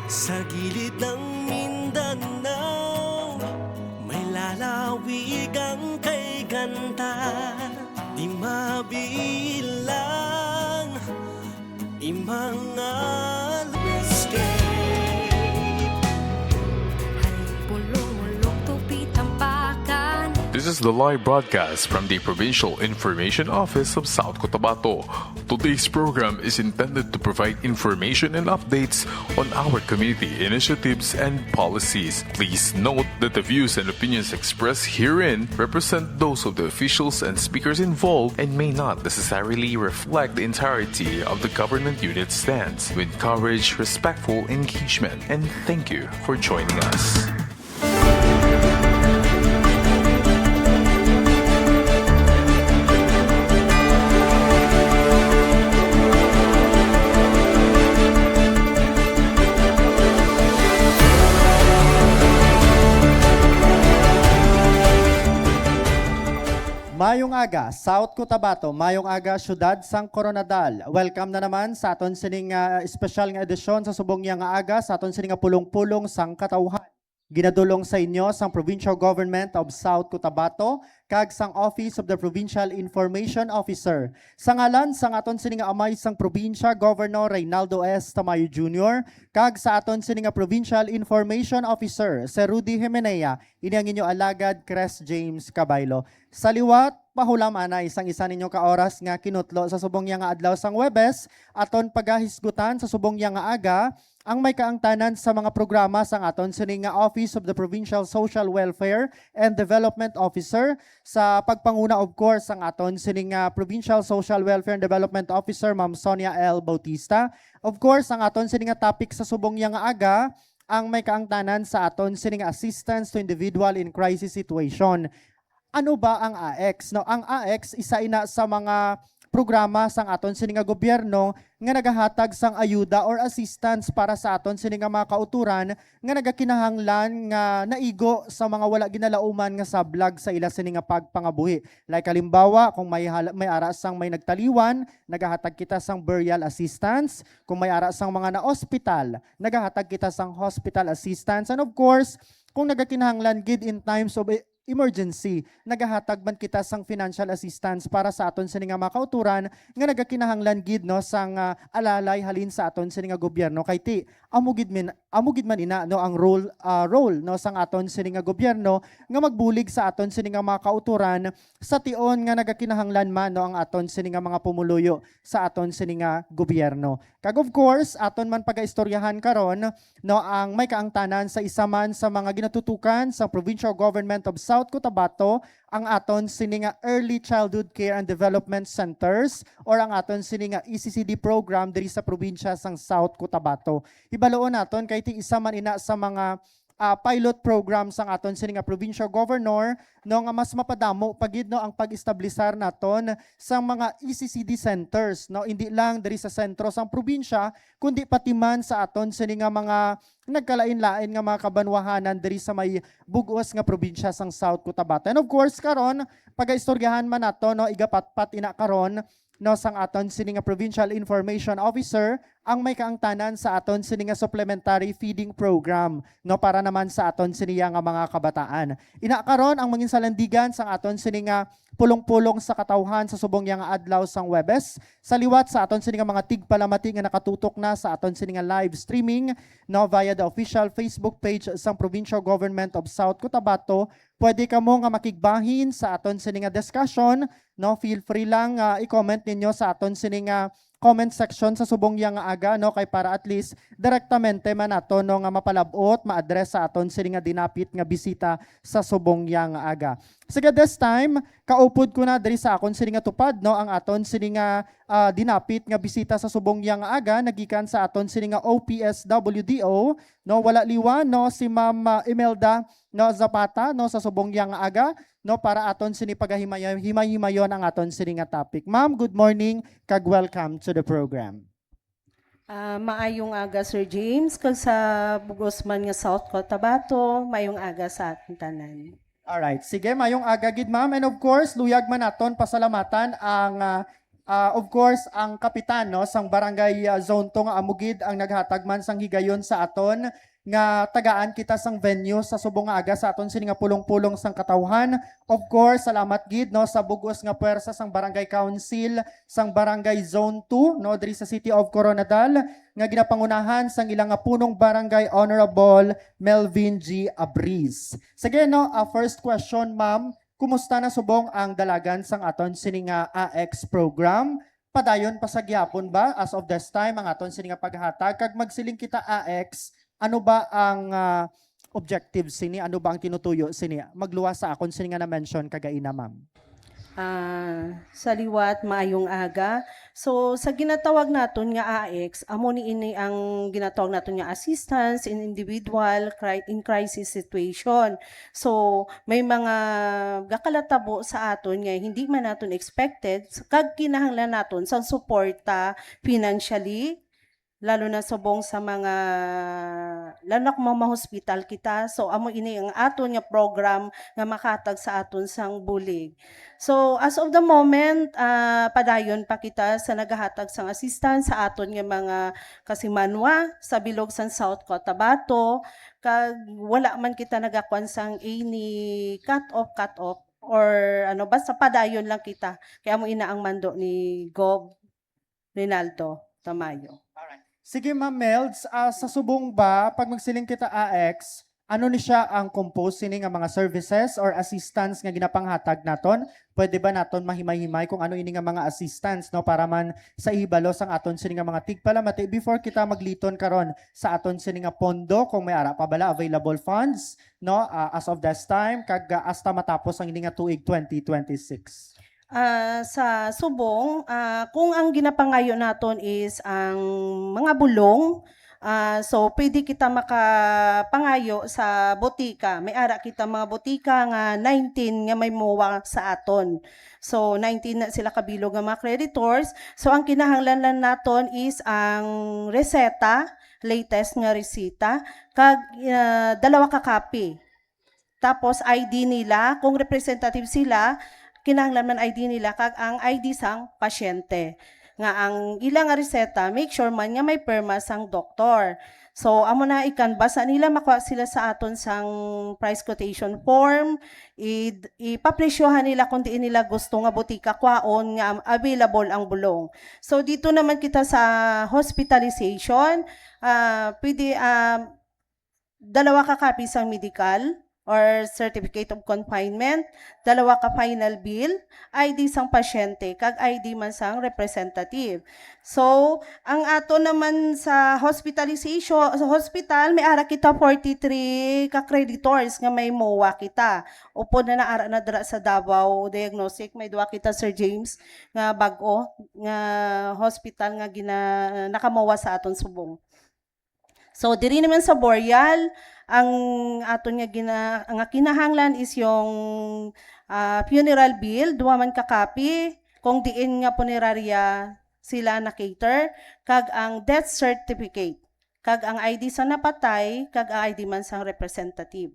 Sa gilid ng Mindanao, may lalawig ang kay ganda. Di mabilang imang This is the live broadcast from the Provincial Information Office of South Cotabato. Today's program is intended to provide information and updates on our community initiatives and policies. Please note that the views and opinions expressed herein represent those of the officials and speakers involved and may not necessarily reflect the entirety of the government unit stance. We encourage respectful engagement and thank you for joining us. Mayong aga, South Cotabato, mayong aga, Syudad Sang Coronadal. Welcome na naman sa aton sining espesyal nga edisyon sa subong nga aga sa aton sining pulong-pulong sang katawhan. Ginadulong sa inyo sang Provincial Government of South Cotabato kag sang Office of the Provincial Information Officer. Sa ngalan sang aton sining amay sang probinsya Governor Reynaldo S. Tamayo Jr. kag sa aton sining Provincial Information Officer si Rudy Jimenea, ini ang inyo alagad Cres James Cabaylo. Sa liwat, pahulam ana isang isa ninyo ka oras nga kinutlo sa subong nga adlaw sang Webes aton pagahisgutan sa subong nga aga ang may kaangtanan sa mga programa sang aton sining nga Office of the Provincial Social Welfare and Development Officer sa pagpanguna of course ang aton sining nga Provincial Social Welfare and Development Officer Ma'am Sonia L. Bautista. Of course ang aton sining nga topic sa subong nga aga ang may kaangtanan sa aton sining assistance to individual in crisis situation. Ano ba ang AX? No, ang AX isa ina sa mga programa sang aton sining nga gobyerno nga nagahatag sang ayuda or assistance para sa aton sining nga mga kauturan nga nagakinahanglan nga naigo sa mga wala ginalauman nga sablag sa ila sining nga pagpangabuhi. Like halimbawa, kung may ara sang may nagtaliwan, nagahatag kita sang burial assistance. Kung may ara sang mga na-hospital, nagahatag kita sang hospital assistance. And of course, kung nagakinahanglan gid in times of emergency, nagahatag man kita sang financial assistance para sa aton sining nga mga kauturan nga nagakinahanglan gid no sang alalay halin sa aton sining nga gobyerno kay ti amugid man ina no ang role no sang aton sining nga gobyerno nga magbulig sa aton sining nga mga kauturan sa tion nga nagakinahanglan man no ang aton sining nga mga pumuluyo sa aton sining nga gobyerno. Kag of course, aton man pagaistoryahan karon no ang may kaangtanan sa isa man sa mga ginatutukan sa Provincial Government of South Cotabato ang aton sining nga Early Childhood Care and Development Centers or ang aton sining nga ECCD program diri sa probinsya sang South Cotabato. Ibaloon naton kay ti isa man ina sa mga pilot program sang aton sining nga provincial governor no nga mas mapadamo pagid no ang pag-establisar naton sang mga ECCD centers no hindi lang diri sa sentro sang probinsya kundi pati man sa aton sining nga mga nagkalain-lain nga mga kabanwahanan diri sa may bug-os nga probinsya sang South Cotabato. And of course karon pagaistoryahan man nato no igapatpat ina karon no sang aton sining nga Provincial Information Officer ang may kaangtanan sa aton sining nga supplementary feeding program no para naman sa aton siniya nga mga kabataan. Ina karon ang mangin salandigan sang aton sining nga pulong-pulong sa katawhan sa subong nga adlaw sang Webes. Sa liwat sa aton sining nga mga tigpalamati nga nakatutok na sa aton sining nga live streaming no via the official Facebook page sang Provincial Government of South Cotabato. Pwede ka mo nga makigbahin sa aton sining nga discussion no, feel free lang i-comment ninyo sa aton sining comment section sa subong yang aga no kay para at least direktamente man nato no nga mapalabot ma-address sa aton sining nga dinapit nga bisita sa subong yang aga. Sige, this time kaupod ko na diri sa akon sining nga tupad no ang aton sining nga dinapit nga bisita sa subong yang aga nagikan sa aton sining nga OPSWDO no wala liwan no si Ma'am Imelda no Zapata no sa subong yang aga no para aton sini pagahimayon ang aton sini nga topic. Ma'am, good morning kag welcome to the program. Maayong aga Sir James kag sa bugos man nga South Cotabato, maayong aga sa ating tanan. Alright, sige, mayong aga gid ma'am. And of course, luyag man naton pasalamatan ang Of course, ang kapitan no sang barangay zone 2 nga amugid ang naghatag man sang higayon sa aton nga tagaan kita sang venue sa subong nga aga sa aton sini nga pulong-pulong sang katawhan. Of course, salamat gid no sa bugos nga puwersa sang barangay council sang barangay zone 2 no diri sa City of Coronadal nga ginapangunahan sang ilang nga punong barangay Honorable Melvin G. Abriz. Sige no, first question ma'am, kumusta na subong ang dalagan sang aton sini nga AX program? Padayon pa sa gyapon ba as of this time ang aton sini nga paghatag kag magsiling kita AX, ano ba ang objective sini? Ano ba ang tinutuyo sini? Magluwas sa akon sini nga na-mention kagaina ma'am. Sa liwat, maayong aga. So, sa ginatawag naton nga AX, amo ni ini ang ginatawag naton nga assistance in individual in crisis situation. So, may mga gakalatabo sa aton nga hindi man naton expected, kag kinahanglan naton sa suporta financially, lalo na subong sa mga lalo na kung mga hospital kita. So, amo ini ang aton nga program nga makatag sa aton sang bulig. So, as of the moment, padayon pa kita sa nagahatag sang assistance sa aton nga mga kasimanwa sa bilog sang South Cotabato, kag wala man kita nagakuan sang any cut off or ano basta padayon lang kita. Kaya mo ina ang mando ni Gov. Rinaldo Tamayo. Sige ma'am Melds, sa subong ba pag magsiling kita AX, ano ni siya ang compose sini nga mga services or assistance nga ginapanghatag naton? Pwede ba naton mahimay-himay kung ano ini nga mga assistance no para man sa ibalo sang aton sini nga mga tigpalamati before kita magliton karon sa aton sini nga pondo kung may ara pa bala available funds no as of this time kag hasta matapos ang ini nga tuig 2026. Sa subong, kung ang ginapangayo naton is ang mga bulong, so pwede kita makapangayo sa botika. May ara kita mga botika nga 19 nga may mowa sa aton. So 19 na sila kabilog nga mga creditors. So ang kinahanglan naton is ang reseta, latest nga resita, kag 2 ka copy. Tapos ID nila, kung representative sila, kinahanglan man ID nila kag ang ID sang pasyente. Nga ang ilang nga reseta, make sure man nga may perma sang doktor. So, amo na ikanbasa nila, makuha sila sa aton sang price quotation form, ipapresyohan nila kung diin nila gusto nga butika kwaon nga available ang bulong. So, dito naman kita sa hospitalization, pwede 2 ka copy sang medical, or certificate of confinement, 2 ka final bill, ID sang pasyente, kag ID man sang representative. So, ang ato naman sa hospitalization, sa hospital, may ara kita 43 ka creditors nga may MOA kita. Upo na ara na dira sa Davao Diagnostic, may 2 kita Sir James nga bag-o nga hospital nga nakamowa sa aton subong. So, diri naman sa Boreal, ang aton nga nga kinahanglan is yung funeral bill, 2 man ka copy, kung diin nga punerarya sila na cater, kag ang death certificate, kag ang ID sa napatay, kag ang ID man sang representative.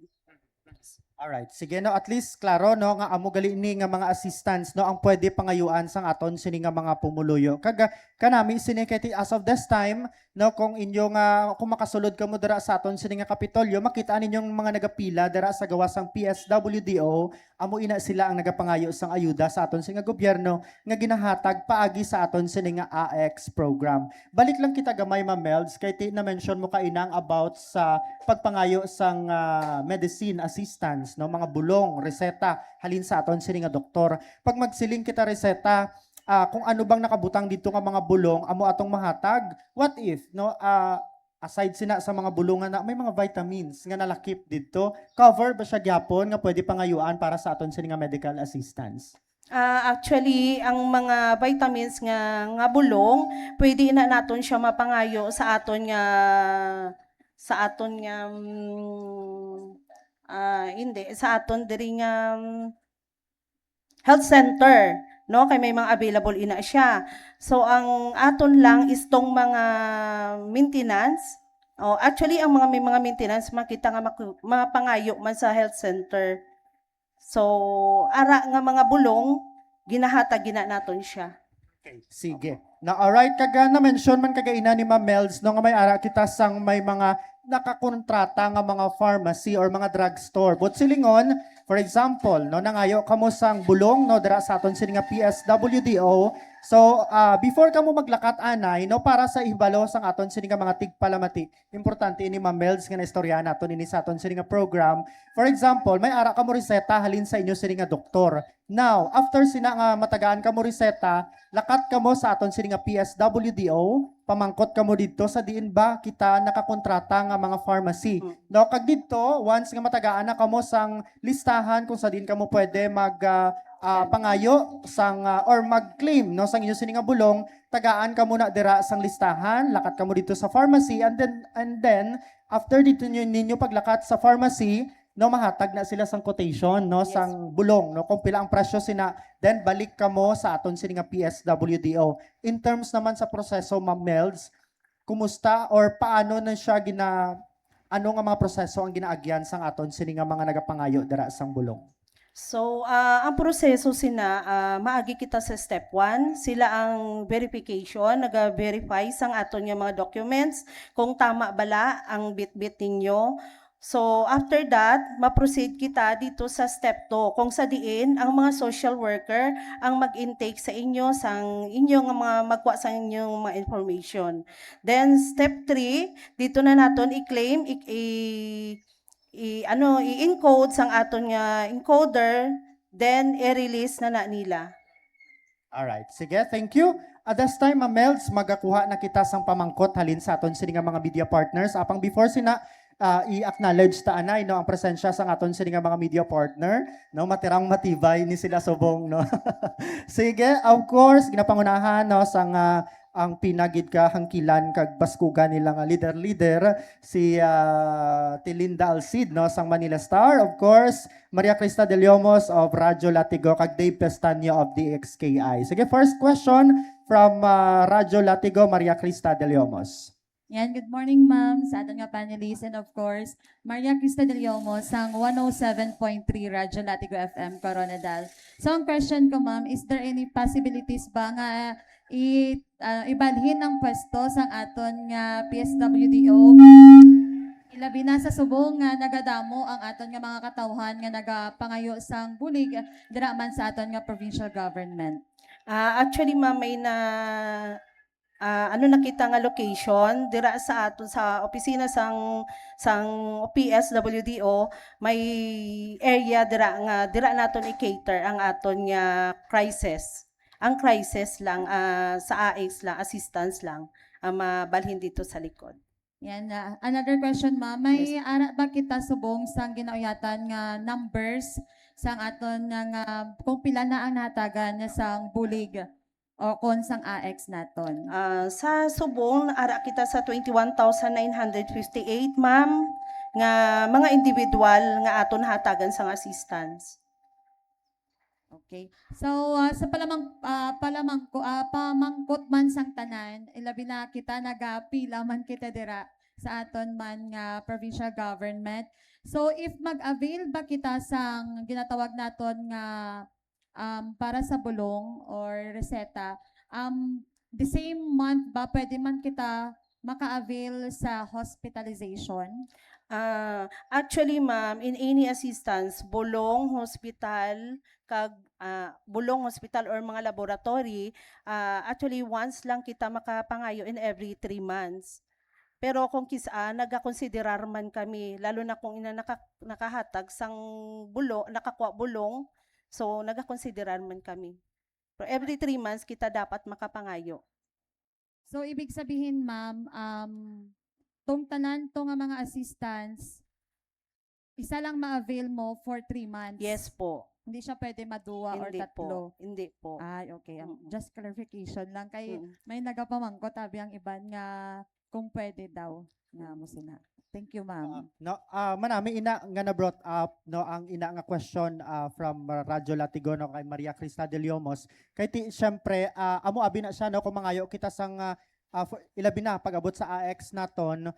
Alright, sige no, at least klaro no nga amo gali ni nga mga assistance no ang pwede pangayuan sang aton sini nga mga pumuluyo. Kag kanami sini kay as of this time no kung inyo nga kung makasulod kamo dira sa aton sini nga Kapitolyo, makita ninyong mga nagapila dira sa gawas sang PSWDO, amo ina sila ang nagapangayo sang ayuda sa aton sini nga gobyerno nga ginahatag paagi sa aton sini nga AX program. Balik lang kita gamay Ma'am Melds kay na mention mo kainang about sa pagpangayo sang medicine assistance no mga bulong reseta halin sa aton sini nga doktor. Pag magsiling kita reseta kung ano bang nakabutang dito nga mga bulong amo atong mahatag, what if no aside sina sa mga bulungan na may mga vitamins nga nalakip dito, cover ba siya gyapon nga pwede pangayuan para sa aton sini nga medical assistance? Actually, ang mga vitamins nga bulong, pwede na naton siya mapangayo sa aton nga hindi sa aton diri nga health center, no, kay may mga available ina siya. So ang aton lang is tong mga maintenance. Actually ang may mga maintenance makita nga mapangayo man sa health center. So ara nga mga bulong ginahatag naton siya. Okay, sige. Na alright kaga na mention man kaga ina ni Ma'am Mels no nga may ara kita sang may mga nakakontrata nga mga pharmacy or mga drugstore. But silingon, for example, no nangayo kamo sang bulong no dira sa aton sini nga PSWDO. So, before kamo maglakat anay no para sa ibalo sang aton sini nga mga tigpalamati. Importante ini Ma'am Mels nga na istorya naton ini sa aton sini nga program. For example, may ara kamo reseta halin sa inyo sini nga doktor. Now, after sina nga matagaan kamo reseta, lakat kamo sa aton sini nga PSWDO, pamangkot kamo dito sa diin ba kita nakakontrata nga mga pharmacy. No, kag dito once nga matagaan na kamo sang listahan kung sa diin kamo pwede mag pangayo sang or mag-claim no sang inyo sini nga bulong, tagaan kamo na dira sang listahan, lakat kamo dito sa pharmacy and then after dito ninyo paglakat sa pharmacy, no mahatag na sila sang quotation no Yes. sang bulong no kung pila ang presyo sina, then balik kamo sa aton sini nga PSWDO. In terms naman sa proseso Ma'am Mels, kumusta or paano na siya ano nga mga proseso ang ginaagyan sang aton sini nga mga nagapangayo dira sang bulong? So, ang proseso maagi kita sa step 1, sila ang verification, naga-verify sang aton nga mga documents, kung tama bala ang bit-bit ninyo. So, after that, ma-proceed kita dito sa step 2, kung sa diin, ang mga social worker ang mag-intake sa inyo, sang inyong mga magwa sa inyong mga information. Then, step 3, dito na naton i-claim, i-encode sang aton nga encoder, then i-release na nila. Alright, sige, thank you. At this time, Ma'am Mels, magakuha na kita sang pamangkot halin sa aton sini nga mga media partners. Apang before sina i-acknowledge ta anay no ang presensya sang aton sini nga mga media partner, no matirang matibay ni sila subong no. Sige, of course, ginapangunahan no sang ang pinagid ka hangkilan kag baskugan nila nga leader si Tilinda Alcid no sang Manila Star, of course Maria Crista de Leomos of Radyo Latigo kag Dave Pestaño of DXKI. Sige, first question from Radyo Latigo, Maria Crista de Leomos. Yan, good morning ma'am sa ating nga panelists and of course, Maria Crista de Leomo sang 107.3 Radyo Latigo FM, Coronadal. So ang question ko ma'am, is there any possibilities ba nga ibalhin ang pwesto sang aton nga PSWDO? Ilabi na sa subong nga nagadamo ang aton nga mga katawhan nga nagapangayo sang bulig dira man sa aton nga provincial government. Actually, ma'am, may nakita nga location dira sa aton sa opisina sang PSWDO, may area dira naton i-cater ang aton nga crisis. Ang crisis lang sa AX lang, assistance lang ang mabalhin dito sa likod. Yan, another question ma'am, may ara ba kita subong sang ginauyatan nga numbers sang aton nga kung pila na ang nahatagan sang bulig o kon sang AX naton? Sa subong, ara kita sa 21,958, ma'am, nga mga individual nga aton hatagan sang assistance. Okay. So sa pamangkot man sang tanan, ilabi na kita nagapila man kita dira sa aton man nga provincial government. So if mag-avail ba kita sang ginatawag naton nga para sa bulong or reseta, the same month ba pwede man kita maka-avail sa hospitalization? Actually, ma'am, in any assistance, bulong hospital or mga laboratory, actually once lang kita makapangayo in every 3 months. Pero kung nagakonsiderar man kami, lalo na kung nakahatag sang nakakuha bulong, so nagakonsiderar man kami. Pero every 3 months kita dapat makapangayo. So ibig sabihin ma'am, tong tanan tong nga mga assistance, isa lang ma-avail mo for 3 months? Yes po. Hindi siya pwede maduwa or Hindi tatlo? po. Hindi po. Ay, okay. Mm-mm. Just clarification lang. Kay Mm. may nagapamangkot tabi ang iban nga kung pwede daw nga mo sina. Thank you, ma'am. Manami ina nga na brought up no ang ina nga question from Radyo Latigo no kay Maria Crista de Leomos. Kay syempre amo abi na siya no kung mangayo kita sang ilabi na pag-abot sa AX naton,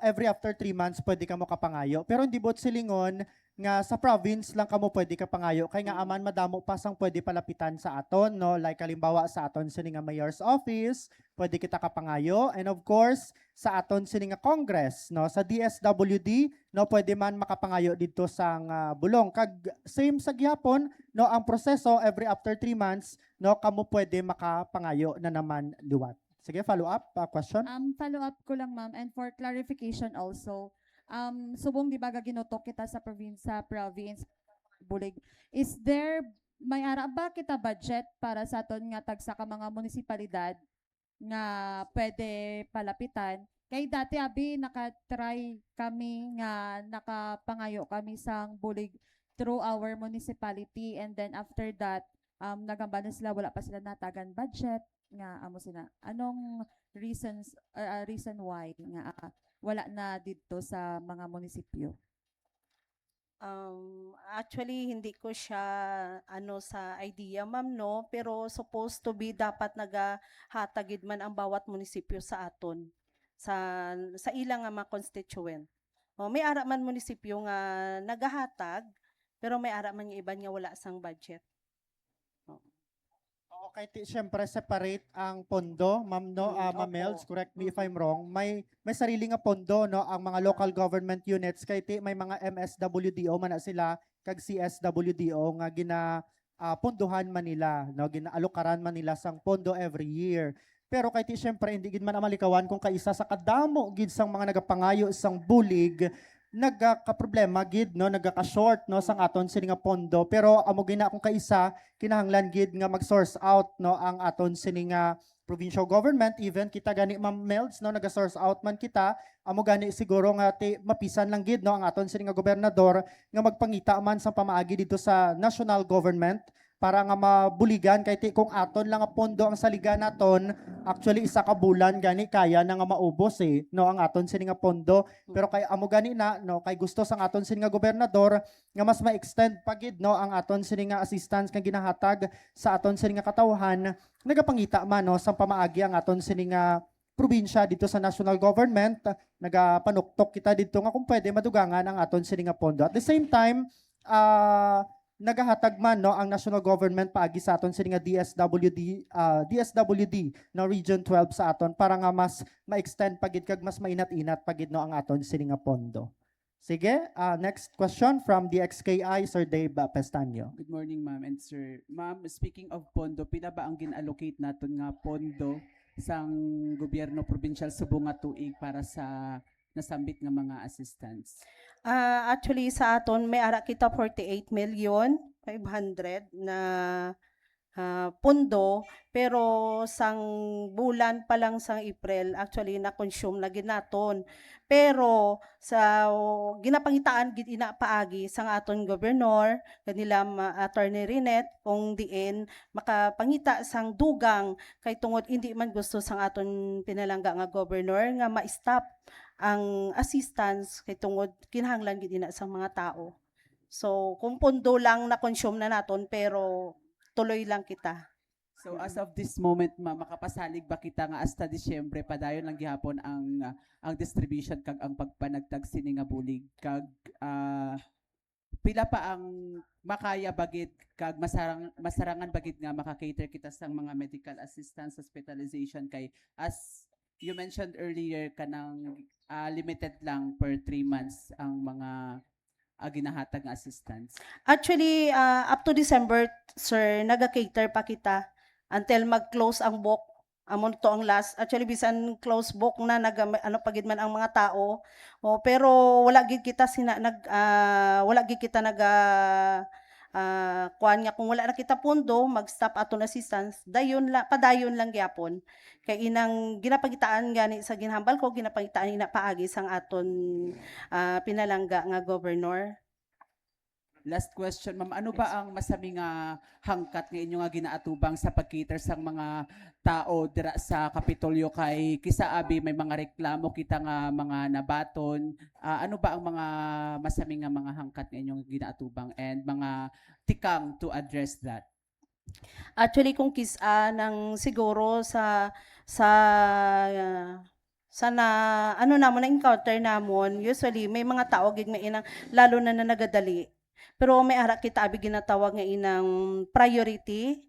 every after 3 months pwede ka mo kapangayo. Pero hindi bot silingon nga sa province lang kamo pwede ka pangayo kay nga aman madamo pa sang pwede palapitan sa aton no, like halimbawa sa aton sini nga mayor's office pwede kita kapangayo, and of course sa aton sini nga Congress no, sa DSWD no, pwede man makapangayo dito sa bulong kag same sa gyapon no, ang proseso every after 3 months no, kamo pwede makapangayo na naman liwat. Sige, follow up question. Follow up ko lang ma'am, and for clarification also, subong di ba ginutok kita sa province bulig, is there may ara ba kita budget para sa aton nga tagsa ka mga munisipalidad nga pwede palapitan? Kay dati abi nakatry kami nga nakapangayo kami sang bulig through our municipality, and then after that nagamba na sila, wala pa sila natagan budget nga amo sila. Anong reason why nga wala na dito sa mga munisipyo? Actually, hindi ko siya sa idea, ma'am, no? Pero supposed to be dapat nagahatagid man ang bawat munisipyo sa aton sa ilang nga mga constituent. May ara man munisipyo nga nagahatag, pero may ara man nga iban nga wala sang budget. Okay, siyempre separate ang pondo, ma'am no, Ma'am Mels, correct me if I'm wrong. May sarili nga pondo no ang mga local government units kay may mga MSWDO man na sila kag CSWDO nga pondohan man nila no, ginaalukaran man nila sang pondo every year. Pero kay siyempre hindi gid man amalikawan kung kaisa sa kadamo gid sang mga nagapangayo sang bulig nagka-problema gid no, nagka-short no sang aton sini nga pondo, pero amo gina kung kaisa kinahanglan gid nga mag-source out no ang aton sini nga provincial government. Even kita gani Ma'am Mels no, naga-source out man kita, amo gani siguro nga mapisan lang gid no ang aton sini nga gobernador nga magpangita man sa pamaagi dito sa national government para nga mabuligan kay kung aton lang nga pondo ang saligan naton, actually isa ka bulan gani kaya na nga maubos no ang aton sini nga pondo. Pero kay amo gani na no, kay gusto sang aton sini nga gobernador nga mas ma-extend pagid no ang aton sini nga assistance nga ginahatag sa aton sini nga katawhan, nagapangita man no sa pamaagi ang aton sini nga probinsya dito sa national government, nagapanuktok kita dito nga kung pwede madugangan ang aton sini nga pondo. At the same time, nagahatag man no ang national government paagi sa aton sini nga DSWD no Region 12 sa aton para nga mas ma-extend pagid kag mas mainat-inat pagid no ang aton sini nga pondo. Sige, next question from the XKI, Sir Dave Pestaño. Good morning, ma'am and sir. Ma'am, speaking of pondo, pila ba ang gin-allocate naton nga pondo sang gobyerno provincial Subo nga tuig para sa nasambit nga mga assistance? Actually, sa aton may ara kita 48,500,000 na pondo, pero sang bulan pa lang sang April, actually na-consume na ginaton. Pero sa ginapangitaan gid ina paagi sang aton gobernador kanila Attorney Rinet kung diin makapangita sang dugang kay tungod hindi man gusto sang aton pinalangga nga gobernador nga ma-stop ang assistance kay tungod kinahanglan gid ina sang mga tao. So kung pondo lang na-consume na naton, pero tuloy lang kita. So as of this moment, ma'am, makapasalig ba kita nga hasta Disyembre padayon lang gihapon ang distribution kag ang pagpanagtag sini nga bulig kag pila pa ang makaya bagit kag masarangan bagit nga maka-cater kita sang mga medical assistance, hospitalization kay as you mentioned earlier kanang limited lang per 3 months ang mga ginahatag nga assistance. Actually, up to December, sir, naga-cater pa kita until mag-close ang book. Amon to ang last. Actually, bisan close book na pagid man ang mga tao. Pero wala gid kita kuan nga kung wala na kita pondo, mag-stop aton assistance, padayon lang gyapon. Kay inang ginapagitaan gani sa ginhambal ko, ginapagitaan ina paagi sang aton pinalangga nga governor. Last question, ma'am. Ano ba ang masami nga hangkat nga inyo nga ginaatubang sa pag-cater sang mga tao dira sa Kapitolyo kay kisaabi may mga reklamo kita nga mga nabaton? Ano ba ang mga masami nga mga hangkat nga inyong ginaatubang and mga tikang to address that? Actually, kung kisa ng siguro sa sana ano namon na encounter namon usually may mga tao gid may inang lalo na nagadali pero may ara kita abi ginatawag nga inang priority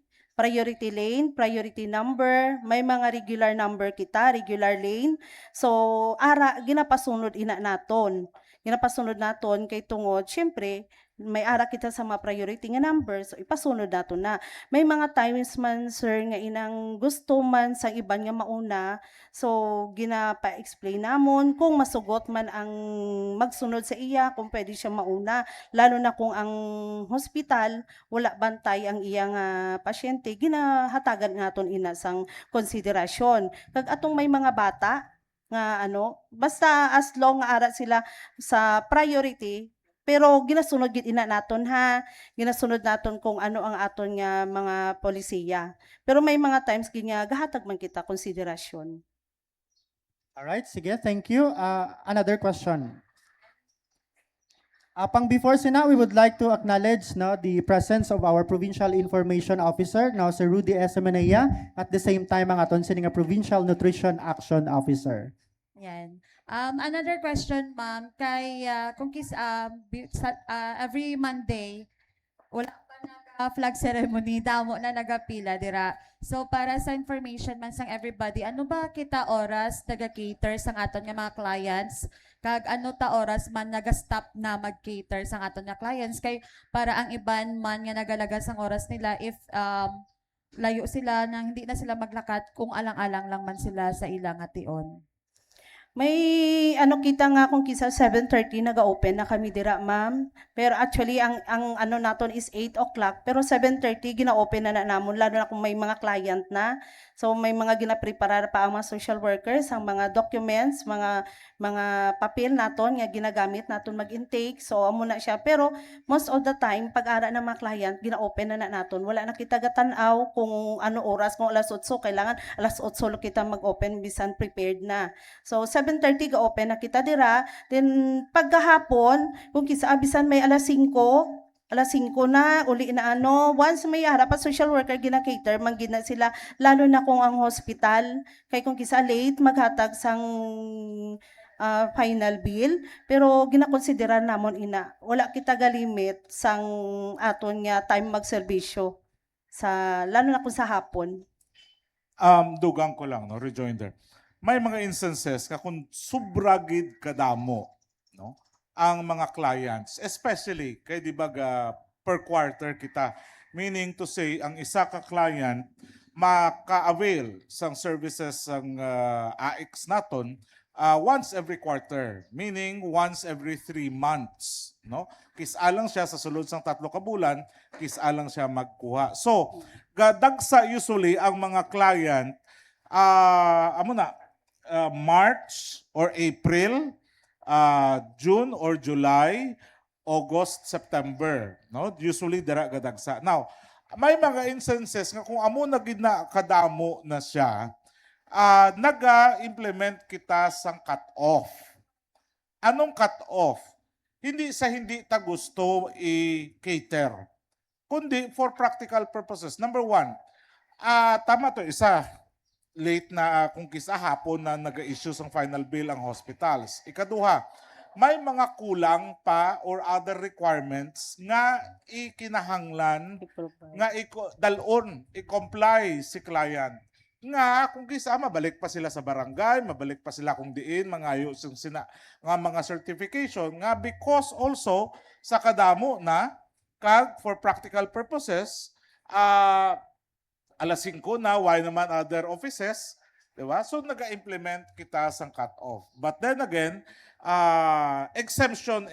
lane, priority number, may mga regular number kita, regular lane. So ara ginapasunod ina naton. Ginapasunod naton kay tungod syempre may ara kita sa mga priority nga number, so ipasunod naton na. May mga times man sir nga inang gusto man sa iban nga mauna, so ginapa-explain namon kung masugot man ang magsunod sa iya, kung pwede siya mauna, lalo na kung ang hospital wala bantay ang iyang pasyente, ginahatagan naton ina sang konsiderasyon. Kag atong may mga bata nga basta as long nga ara sila sa priority, pero ginasunod gid ina naton ha. Ginasunod naton kung ano ang aton nga mga polisiya. Pero may mga times gid nga gahatag man kita konsiderasyon. Alright, sige, thank you. Another question. Pang before sina, we would like to acknowledge the presence of our Provincial Information Officer, si Rudy S. Manaya, at the same time ang aton sining Provincial Nutrition Action Officer. Yan. Another question, ma'am, kay kung every Monday, wala pa nag-flag ceremony, damo na nagapila, dira. So, para sa information man sang everybody, ano ba kita oras taga-cater sang aton nga mga clients? Kag ano ta oras man naga-stop na mag-cater sang aton nga clients? Kay para ang iban man nga nagalagas ang oras nila if layo sila nang hindi na sila maglakat kung alang-alang lang man sila sa ilang ation. May kita nga kung kisa 7:30 naga-open na kami dira, ma'am. Pero actually ang ano naton is 8 o'clock, pero 7:30 gina-open na namon lalo na kung may mga client na. So may mga ginapreparar pa ang mga social workers, ang mga documents, mga papel naton nga ginagamit naton mag-intake. So amo na siya. Pero most of the time pag ara ng mga client gina-open na naton. Wala na kita gatan-aw kung ano oras, kung alas 8 kailangan alas 8 lo kita mag-open bisan prepared na. So 7:30 ga-open na kita dira. Then pagkahapon, kung kisa abisan may alas 5 na, uli na once may harap pa social worker gina-cater, manggid na sila, lalo na kung ang hospital, kay kung kisa late, maghatag sang final bill, pero ginakonsidera namon ina, wala kita galimit sang aton nga time magserbisyo, lalo na kung sa hapon. Dugang ko lang, rejoinder. May mga instances ka kung subragid kadamo, ang mga clients, especially kay di ba per quarter kita, meaning to say ang isa ka client maka-avail sang services sang AX naton once every quarter, meaning once every 3 months, Kis-alang siya sa sulod sang 3 ka bulan, kis-alang siya magkuha. So, gadagsa usually ang mga client March or April, June or July, August, September, usually dira gadagsa. Now, may mga instances nga kung amo na gid na kadamo na siya, naga-implement kita sang cut-off. Anong cut-off? Hindi ta gusto i-cater, kundi for practical purposes. Number 1, tama to, isa, late na kung kisa hapon na nag-issue ng final bill ang hospitals. Ikaduha, may mga kulang pa or other requirements nga ikinahanglan nga dalon i-comply si client. Nga kung kisa mabalik pa sila sa barangay, mabalik pa sila kung diin mangayo sina nga mga certification nga because also sa kadamo na kag for practical purposes alas 5 na, why naman other offices, di ba? So, nag-implement kita sang cut-off. But then again, exemption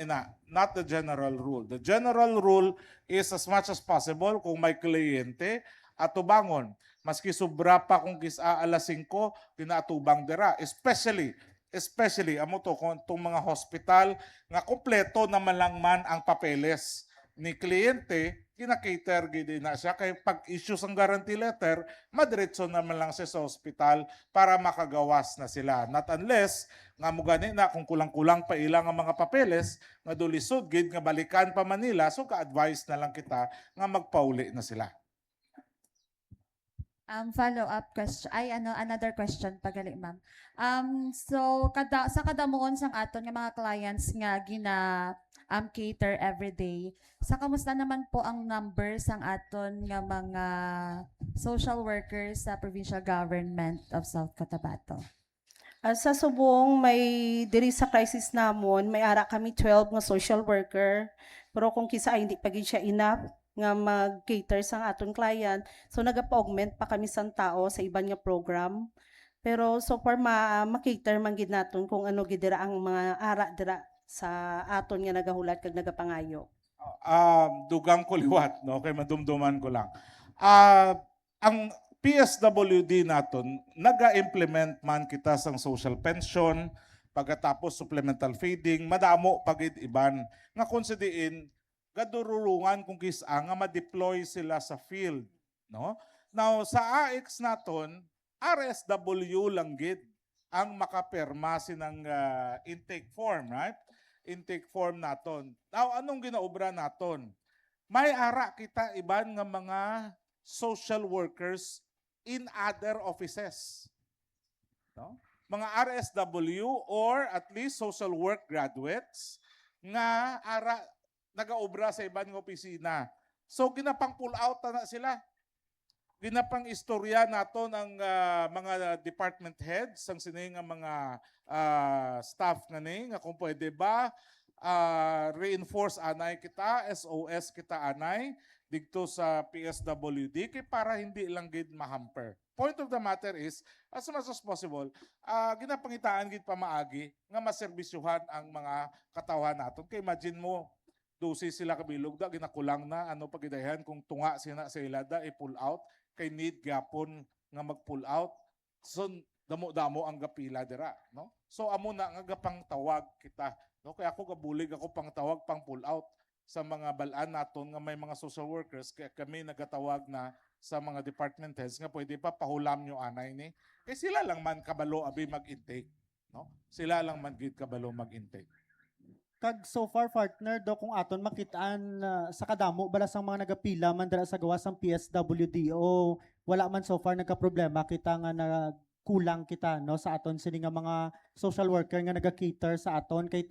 not the general rule. The general rule is as much as possible kung may kliyente, atubangon. Maski sobra pa kung kisa alas 5, kinaatubang dira. Especially, amo to, kung itong mga hospital, nga kompleto naman lang man ang papeles ni kliyente, kina-cater gid na siya kay pag-issue sang guarantee letter, madiretso naman lang siya sa hospital para makagawas na sila. Not unless nga mo gani na kung kulang-kulang pa ilang ang mga papeles nga dulisod gid nga balikan pa Manila, so ka-advise na lang kita nga magpauli na sila. Follow-up question. Another question pagali, ma'am. So sa kadamuon sang aton nga mga clients nga cater every day. Sa kamusta naman po ang numbers sang aton nga mga social workers sa provincial government of South Cotabato? Sa Subong, may diri sa crisis namon, may ara kami 12 nga social worker. Pero kung kisa ay hindi pa gid siya enough nga mag-cater sa aton client, so nagapa-augment pa kami sang tao sa iban nga program. Pero so far ma-cater man gid naton kung ano gid dira ang mga ara dira sa aton nga nagahulat kag nagapangayo. Dugang ko liwat, no? Kay madumduman ko lang. Ang PSWD naton, naga-implement man kita sang social pension, pagkatapos supplemental feeding, madamo pagid iban. Nga konsidiin, gadururungan kung kisa nga ma-deploy sila sa field. No? Now, sa AX naton, RSW lang gid ang makapirma sinang intake form, right? Intake form naton. Now, anong ginaobra naton? May ara kita iban nga mga social workers in other offices. No? Mga RSW or at least social work graduates nga ara nagaobra sa iban nga opisina. So ginapang pull out na sila. Ginapang istorya naton ang mga department heads, ang sini nga mga staff nga ni nga kung pwede ba reinforce anay kita, SOS kita anay dito sa PSWD kay para hindi lang gid mahamper. Point of the matter is, as much as possible, ginapangitaan gid pamaagi nga maserbisyuhan ang mga katawhan naton. Kay imagine mo, dosis sila kabilog da, ginakulang na, ano pagidayan kung tunga sina sa ilada, i-pull out, kay need gapon nga mag-pull out. So, damo-damo ang gapila dira. No? So, amo na nga gapang tawag kita. No? Kaya ako gabulig, ako pang tawag, pang pull out sa mga balaan naton nga may mga social workers, kaya kami nagatawag na sa mga department heads nga pwede pa pahulam nyo anay ni. Kaya sila lang man kabalo abi mag-intake. No? Sila lang man gid kabalo mag-intake. Kag so far partner do kung aton makitaan sa kadamo bala sang mga nagapila man dira sa gawas sang PSWD o wala man so far nagka-problema kita nga kulang kita no sa aton sini nga mga social worker nga naga-cater sa aton kay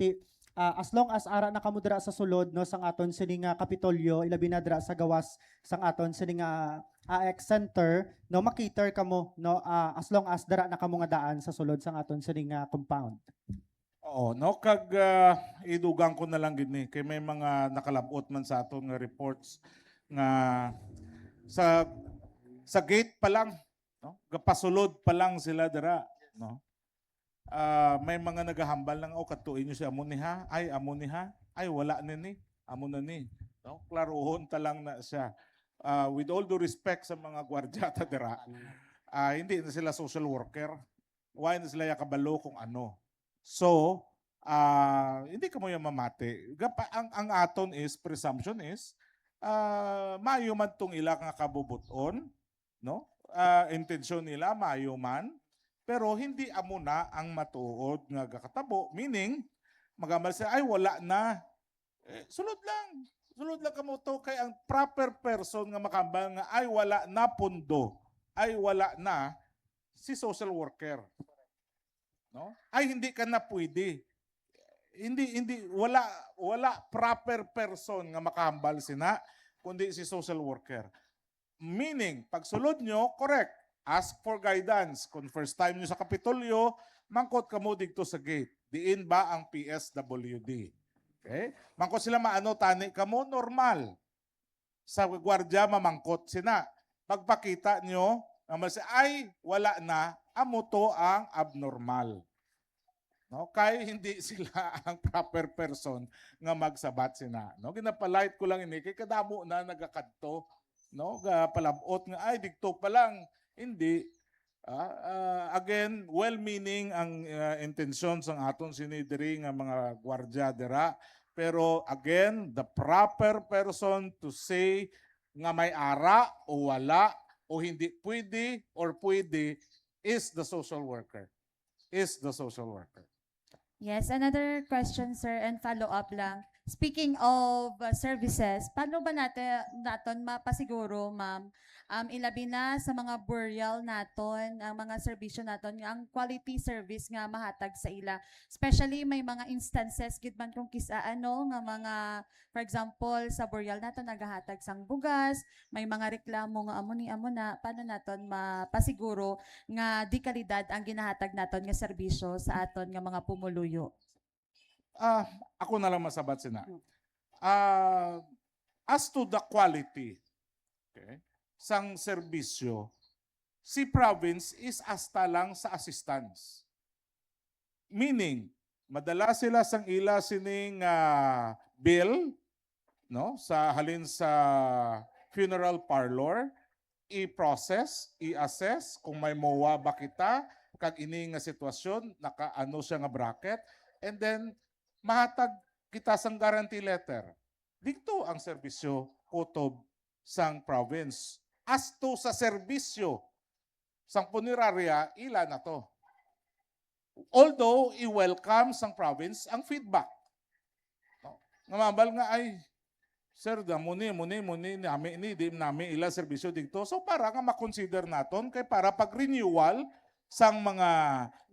as long as ara na kamo dira sa sulod no sang aton sini nga Kapitolyo ilabi na dira sa gawas sang aton sini nga AX Center no makiter kamo no as long as dira na kamo nga daan sa sulod sang aton sini nga compound. Oo, no kag idugang ko na lang gid ni kay may mga nakalabot man sa aton nga reports nga sa gate pa lang, no? Gapasulod pa lang sila dira, no? May mga nagahambal lang katuin niyo si amo ni ha, ay wala ni, amo na ni, no? Klarohon ta lang na siya. With all due respect sa mga gwardyata dira, hindi na sila social worker. Why na sila yakabalo kung ano? So, hindi ka mo yung mamati. Ang aton is, presumption is, maayo man tong ila nga kabubuton, no? Intensyon nila, maayo man, pero hindi amo na ang matuod nga gakatabo. Meaning, magamal siya, ay wala na. Sulod lang kamo to kay ang proper person nga makambal nga ay wala na pundo, ay wala na si social worker. No? Ay hindi ka na pwede. Wala proper person nga makahambal sina kundi si social worker. Meaning, pag sulod nyo, correct. Ask for guidance. Kung first time nyo sa Kapitolyo, mangkot ka mo dito sa gate. Diin ba ang PSWD? Okay? Mangkot sila maano, tani ka mo, normal. Sa gwardya, mamangkot sina. Pagpakita nyo, ay wala na, amo to ang abnormal. No, kay hindi sila ang proper person nga magsabat sina. No, ginapalight ko lang ini kay kadamo na nagakadto, no, palabot nga ay digto pa lang. Hindi. Again, well-meaning ang intensyon sang aton sinidiri nga mga gwardya dira, pero again, the proper person to say nga may ara o wala o hindi pwede or pwede is the social worker. Is the social worker. Yes, another question, sir, and follow-up lang. speaking of services, paano ba naton mapasiguro, ma'am, ilabi na sa mga burial naton, ang mga serbisyo naton, ang quality service nga mahatag sa ila. Especially may mga instances gid man kung kisa-ano nga mga, for example, sa burial naton nagahatag sang bugas, may mga reklamo nga amo na, paano naton mapasiguro nga di kalidad ang ginahatag naton nga serbisyo sa aton nga mga pumuluyo. Ako na lang masabat sina. As to the quality, okay, sang serbisyo, si province is asta lang sa assistance. Meaning, madala sila sang ila sining bill, no, sa halin sa funeral parlor, i-process, i-assess kung may mowa ba kita, kag ini nga sitwasyon, nakaano siya nga bracket, and then mahatag kita sang guarantee letter. Dito ang serbisyo kutob sang province. As to sa serbisyo sang punerarya, ila na to. Although, i-welcome sang province ang feedback. No? Namabal nga ay, sir, muni, nami ini, di nami ila serbisyo dito. So para nga makonsider naton, kay para pag-renewal sang mga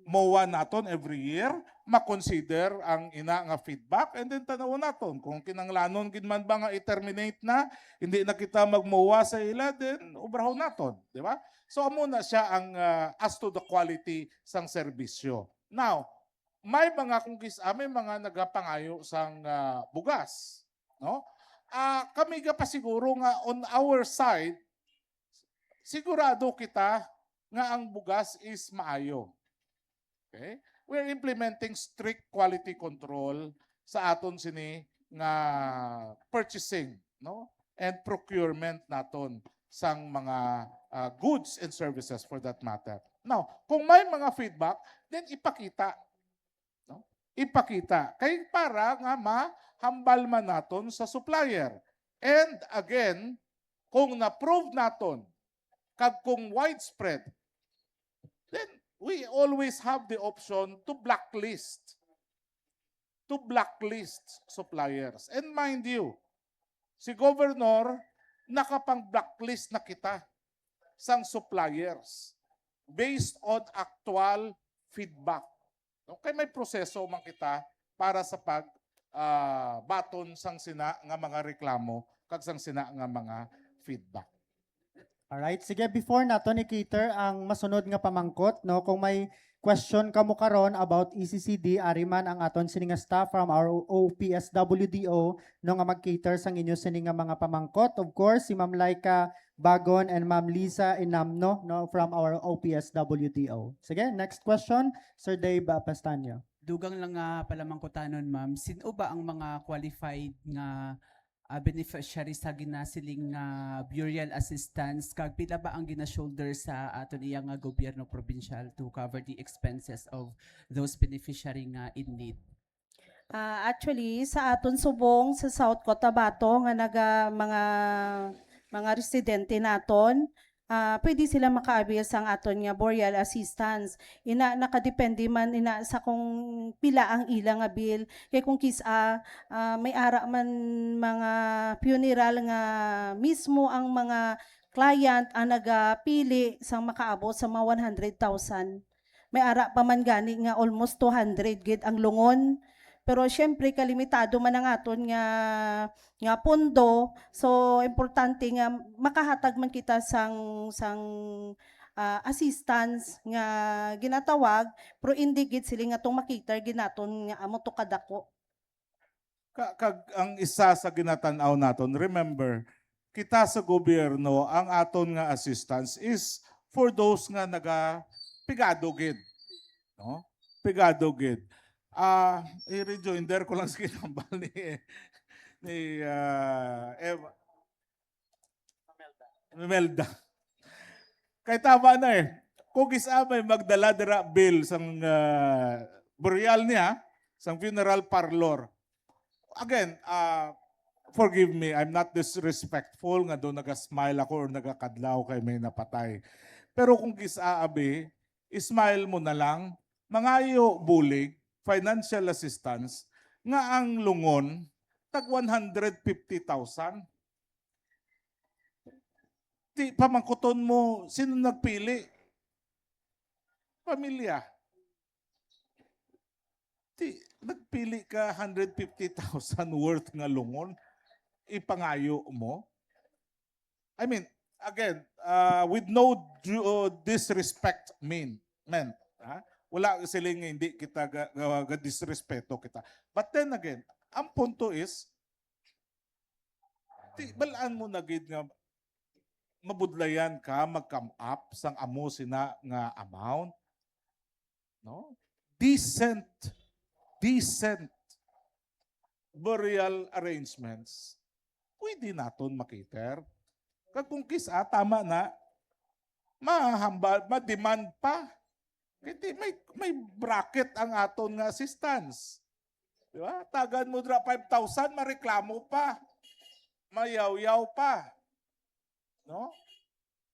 MOA naton every year, makonsider ang ina nga feedback, and then tanaw naton kung kinanglanon gid man ba nga i-terminate na, hindi na kita mag-MOA sa ila, then ubrahon naton, di ba? So amo na siya ang as to the quality sang serbisyo. Now, may mga may mga nagapangayo sang bugas, no? Kami ga pa siguro nga on our side, sigurado kita nga ang bugas is maayo. Okay? We're implementing strict quality control sa aton sini nga purchasing, no, and procurement naton sang mga goods and services for that matter. Now, kung may mga feedback, then ipakita, no? Ipakita kay para nga mahambal man naton sa supplier. And again, kung na-prove naton kag kung widespread, then we always have the option to blacklist suppliers. And mind you, si Governor nakapang-blacklist na kita sang suppliers based on actual feedback. Okay, may proseso man kita para sa baton sang sina nga mga reklamo kag sang sina nga mga feedback. Alright, sige, before nato ni Cater ang masunod nga pamangkot, no, kung may question kamo karon about ECCD, ari man ang aton sini nga staff from our OPSWDO no nga mag-cater sang inyo sini nga mga pamangkot. Of course, si Ma'am Laika Bagon and Ma'am Lisa Inamno, no, from our OPSWDO. Sige, next question, Sir Dave Pastanyo. Dugang lang nga palamangkutanon, ma'am. Sino ba ang mga qualified nga beneficiary sa ginasiling burial assistance, kag pila ba ang gina-shoulder sa aton iyang gobyerno provincial to cover the expenses of those beneficiary nga in need? Actually, sa aton subong sa South Cotabato nga mga residente naton, pwede sila makaabil sang aton nga burial assistance. Nakadepende man sa kung pila ang ilang nga bill. Kay kung may ara man mga funeral nga mismo ang mga client ang nagapili sang makaabot sa mga 100,000. May ara pa man gani nga almost 200 gid ang lungon. Pero syempre kalimitado man ang aton nga pondo, so importante nga makahatag man kita sang assistance nga ginatawag, pero hindi gid sila nga tong makita ginaton nga amo to kadako. Kag ang isa sa ginatanaw naton, remember, kita sa gobyerno ang aton nga assistance is for those nga pigado gid, no? Pigado gid. I-rejoinder ko lang sa kinambal ni Eva. Melda. Kay tama na kung may magdala dira bill sang burial niya, sang funeral parlor. Again, forgive me, I'm not disrespectful nga doon naga-smile ako or nagakadlaw kay may napatay. Pero kung smile mo na lang, mangayo bulig, financial assistance, nga ang lungon tag 150,000. Di pamangkuton mo, sino nagpili? Pamilya. Di, nagpili ka 150,000 worth nga lungon, ipangayo mo. I mean, again, with no disrespect meant. Ha? Wala siling hindi kita disrespeto kita. But then again, ang punto is, di, balaan mo na gid nga mabudlayan ka, mag-come up sang amo sina nga amount. No? Decent burial arrangements, pwede naton makiter. Kag kung kisa, tama na, ma-demand pa. Kasi may bracket ang aton nga assistance. Di ba? Tagan mo dra 5,000, mareklamo pa. Mayaw-yaw pa. No?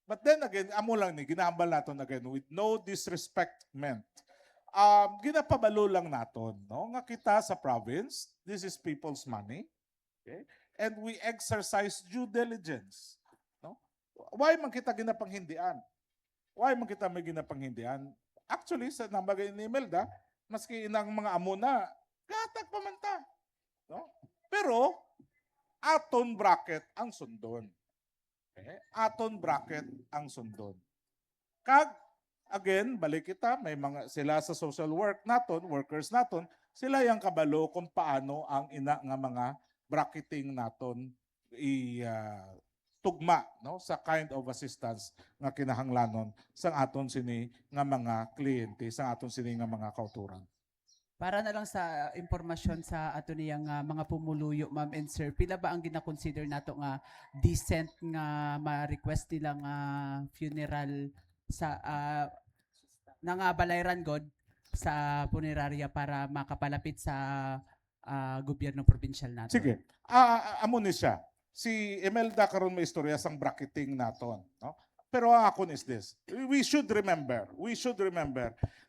But then again, amo lang ni, ginambal naton again, with no disrespect meant. Ginapabalo lang naton, no? Nga kita sa province, this is people's money. Okay? And we exercise due diligence. No? Why man kita ginapanghindian? Why man kita may ginapanghindian? Actually, sa nambagay ni Imelda, maski inang mga amo na, gatag pa man ta. No? Pero, aton bracket ang sundon. Okay? Aton bracket ang sundon. Kag, again, balik kita, may mga sila sa social work naton, workers naton, sila yung kabalo kung paano ang ina nga mga bracketing naton tugma, no, sa kind of assistance nga kinahanglanon sa aton sini nga mga kliyente, sa aton sini nga mga kauturan. Para na lang sa impormasyon sa ato niyang mga pumuluyo, ma'am and sir, pila ba ang gina-consider nato nga decent nga ma-request nilang funeral sa balayran god sa punerarya para makapalapit sa gobyerno probinsyal nato? Sige, amo ni siya. Si Imelda karon may istorya sang bracketing naton, no? Pero ang akon is this. We should remember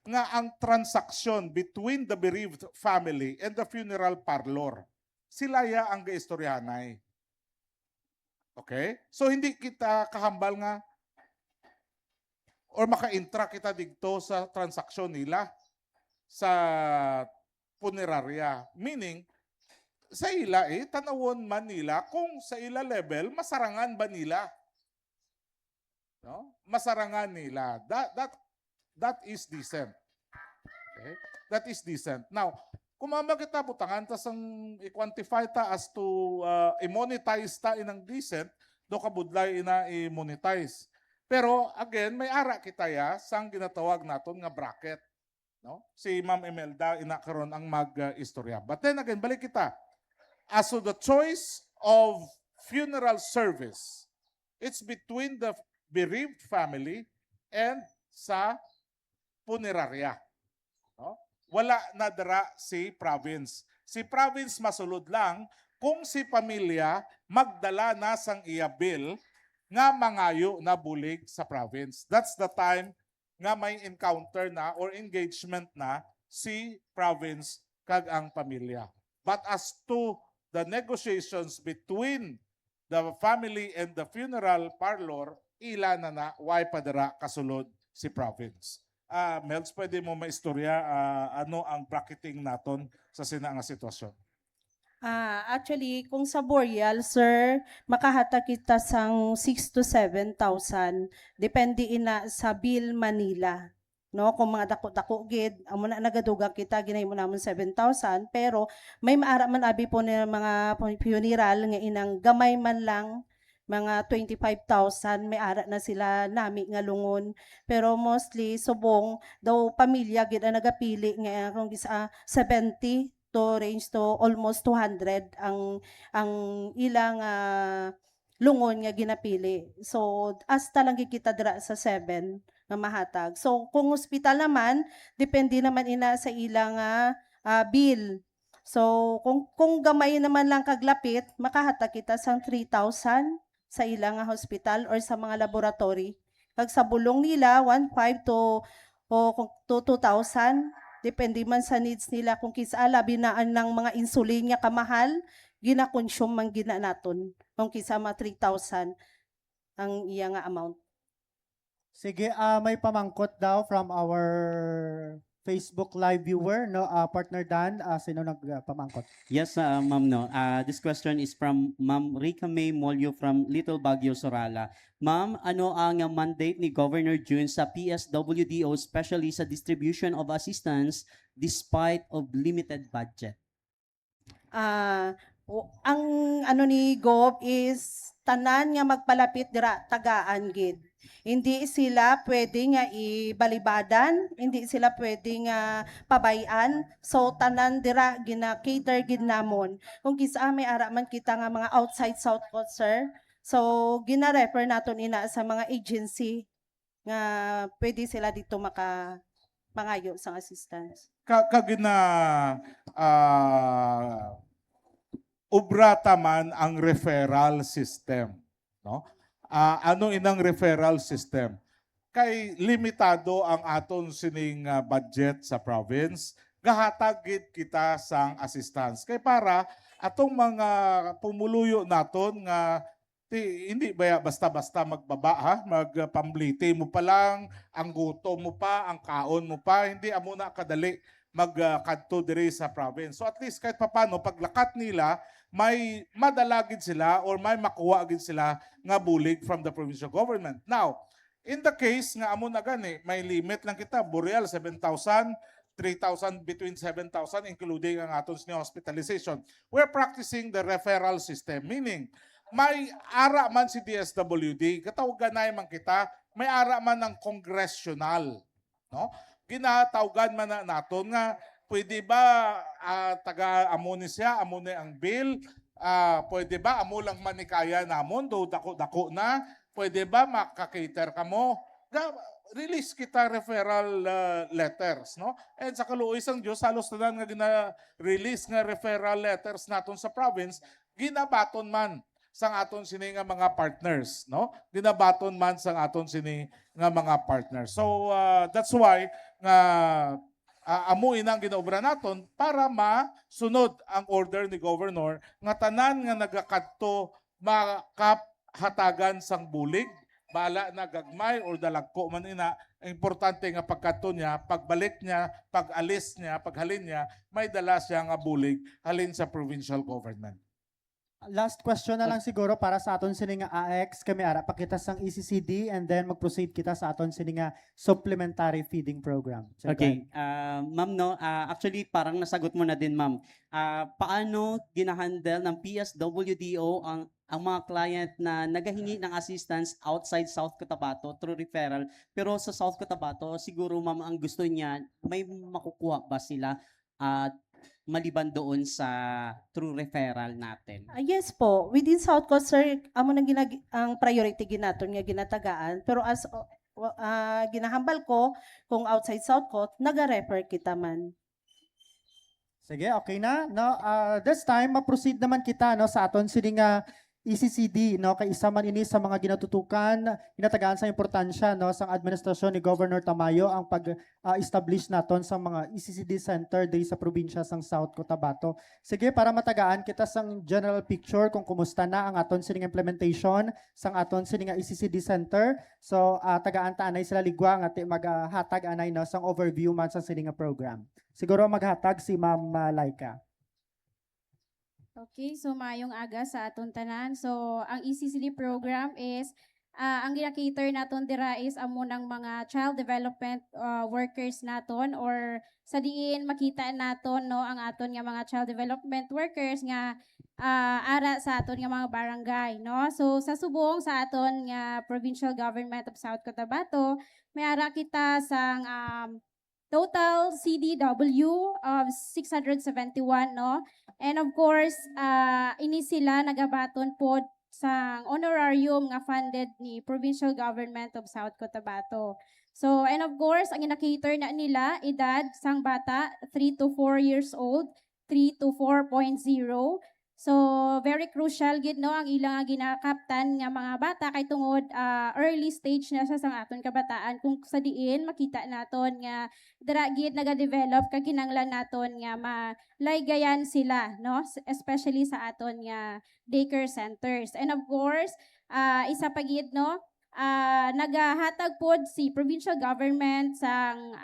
nga ang transaction between the bereaved family and the funeral parlor, sila ya ang gaistoryanay. Okay? So hindi kita kahambal nga or maka-intra kita dito sa transaksyon nila sa punerarya. Meaning, sa ila tanawon man nila kung sa ila level, masarangan ba nila? No? Masarangan nila. That is decent. Okay? That is decent. Now, kung mama kita butangan tas ang i-quantify ta as to i-monetize ta inang decent, do kabudlay ina i-monetize. Pero again, may ara kita ya sang ginatawag naton nga bracket. No? Si Ma'am Imelda inakaron ang mag-istorya. But then again, balik kita. As to the choice of funeral service, it's between the bereaved family and sa punerarya. No? Wala na dara si province. Si province masulod lang kung si pamilya magdala na sang iya bill nga mangayo na bulig sa province. That's the time nga may encounter na or engagement na si province kag ang pamilya. But as to the negotiations between the family and the funeral parlor, ila na why padara kasulod si province. Melz, pwede mo maistorya ano ang bracketing naton sa sina nga sitwasyon? Actually, kung sa burial, sir, makahata kita sang 6 to 7,000. Depende ina sa Bill Manila. No, kung mga dako-dako gid, amo na nagadugang kita ginay mo namon 7,000, pero may maara man abi po ng mga funeral nga inang gamay man lang mga 25,000 may ara na sila nami nga lungon, pero mostly subong daw pamilya gid ang nagapili nga kung gisa 70 to range to almost 200 ang ilang lungon nga ginapili. So hasta lang kita dira sa 7 nga mahatag. So kung ospital naman, depende naman ina sa ilang bill. So kung gamay naman lang kaglapit, makahatag kita sang 3,000 sa ilang hospital or sa mga laboratory. Kag sa bulong nila 1,500 to 2,000, depende man sa needs nila kung kisa labi na ng mga insulin nga kamahal, gina-consume man gina naton kung kisa mga 3,000 ang iya nga amount. Sige, may pamangkot daw from our Facebook live viewer, no? Partner Dan, sino nagpamangkot? Yes, ma'am, no. This question is from Ma'am Rica May Molyo from Little Baguio, Sorala. Ma'am, ano ang mandate ni Governor June sa PSWDO, especially sa distribution of assistance despite of limited budget? Ang ano ni Gov is tanan nga magpalapit dira tagaan gid. Hindi sila pwede nga ibalibadan, hindi sila pwede nga pabayan. So tanan dira gina-cater gid namon. Kung kisa may ara man kita nga mga outside South Coast, sir. So gina-refer naton ina sa mga agency nga pwede sila dito pangayo sa assistance. Kagina ubrata man ang referral system, no? Ano inang referral system? Kay limitado ang aton sining budget sa province, gahatag gid kita sang assistance. Kay para atong mga pumuluyo naton nga hindi ba basta-basta magbaba ha, magpamblite mo pa lang, ang gutom mo pa, ang kaon mo pa, hindi amo na kadali magkadto diri sa province. So at least kahit papano paglakat nila may madalagid sila or may makuha gid sila nga bulig from the provincial government. Now, in the case nga amo na gani, may limit lang kita, Boreal 7,000, 3,000 between 7,000 including ang aton ni hospitalization. We're practicing the referral system, meaning may ara man si DSWD, katawagan na man kita, may ara man ng congressional, no? Ginatawgan man na naton nga pwede ba taga amo ni siya, amo ni ang bill, pwede ba amo lang manikaya namon do dako-dako na, pwede ba makakater ka mo? Release kita referral letters, no? And sa kaluoy-sang Dios halos tanan nga gina-release nga referral letters naton sa province, ginabaton man sang aton sini nga mga partners, no? Ginabaton man sang aton sini nga mga partners. So that's why nga amo inang ginaobra naton para masunod ang order ni Governor nga tanan nga nagakadto makahatagan sang bulig, bala na gagmay or dalagko man ina, importante nga pagkadto niya, pagbalik niya, pag-alis niya, paghalin niya, may dala siya nga bulig halin sa provincial government. Last question na lang siguro para sa aton sining AX, kami ara pakita sang ECCD and then mag-proceed kita sa aton sining supplementary feeding program. Sir Okay, ma'am, no, actually parang nasagot mo na din, ma'am. Paano ginahandle ng PSWDO ang mga client na nagahingi ng assistance outside South Cotabato through referral, pero sa South Cotabato siguro, ma'am, ang gusto niya, may makukuha ba sila maliban doon sa true referral natin? Yes po, within South Coast, sir, amo na ang priority ginaton nga ginatagaan, pero as ginahambal ko kung outside South Coast, naga-refer kita man. Sige, okay na. No, this time ma-proceed naman kita no sa aton sining ECCD, no, kay isa man ini sa mga ginatutukan, ginatagaan sa importansya no sa administrasyon ni Governor Tamayo ang pag-establish naton sa mga ECCD center diri sa probinsya sang South Cotabato. Sige, para matagaan kita sang general picture kung kumusta na ang aton sining implementation sang aton sining ECCD center. So tagaan ta anay sila ligwa nga maghatag anay no sang overview man sa sining program. Siguro maghatag si Ma'am Laika. Okay, so maayong aga sa aton tanan. So, ang ECCD program is, ang gina-cater naton dira is amo ng mga child development workers naton or sa diin makita naton no ang aton nga mga child development workers nga ara sa aton nga mga barangay, no? So, sa subong sa aton nga Provincial Government of South Cotabato, may ara kita sang total CDW of 671, no? And of course, ini sila nagabaton po sa honorarium nga funded ni Provincial Government of South Cotabato. So, and of course, ang ina-cater na nila, edad sang bata, 3 to 4 years old, 3 to 4.0. So very crucial gid no ang ilang nga ginakaptan nga mga bata kay tungod early stage na siya sa aton kabataan kung sa diin makita naton nga dira gid naga-develop kag kinahanglan naton nga malaygayan sila no especially sa aton nga daycare centers. And of course, isa pa gid no nagahatag pod si provincial government sang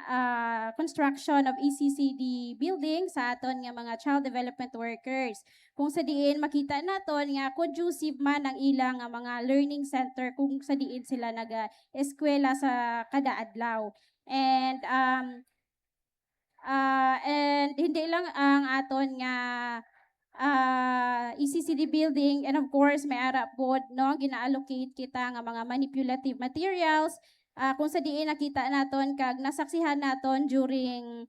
construction of ECCD building sa aton nga mga child development workers. Kung sa diin makita naton nga conducive man ang ilang nga mga learning center kung sa diin sila naga-eskwela sa kada adlaw. And hindi lang ang aton nga ECCD building, and of course may ara pod no gina-allocate kita nga mga manipulative materials kung sa diin nakita naton kag nasaksihan naton during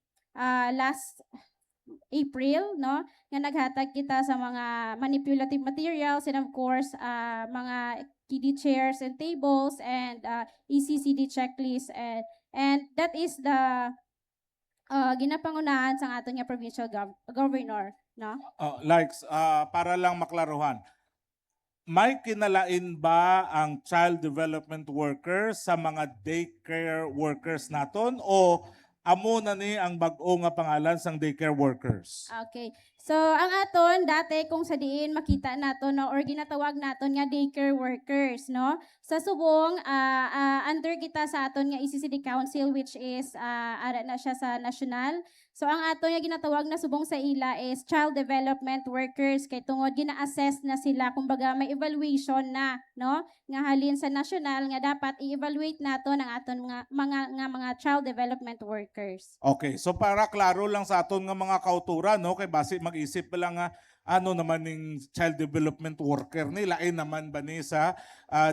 last April no nga naghatag kita sa mga manipulative materials, and of course mga kiddie chairs and tables and ECCD checklist, and that is the ginapangunahan sa aton nga provincial governor no. Para lang maklaruhan, may kinalain ba ang child development workers sa mga daycare workers naton o amo na ni ang bag-o nga pangalan sang daycare workers? Okay. So ang aton dati kung sa diin makita naton no or ginatawag naton nga daycare workers no. Sa subong under kita sa aton nga ECCD Council which is ara na siya sa national. So ang aton nga ginatawag na subong sa ila is child development workers kay tungod gina-assess na sila kumbaga may evaluation na no nga halin sa national nga dapat i-evaluate naton ang aton mga child development workers. Okay, so para klaro lang sa aton nga mga kauturan no kay base mag-isip pa lang nga ano naman ning child development worker ni lain naman ba ni sa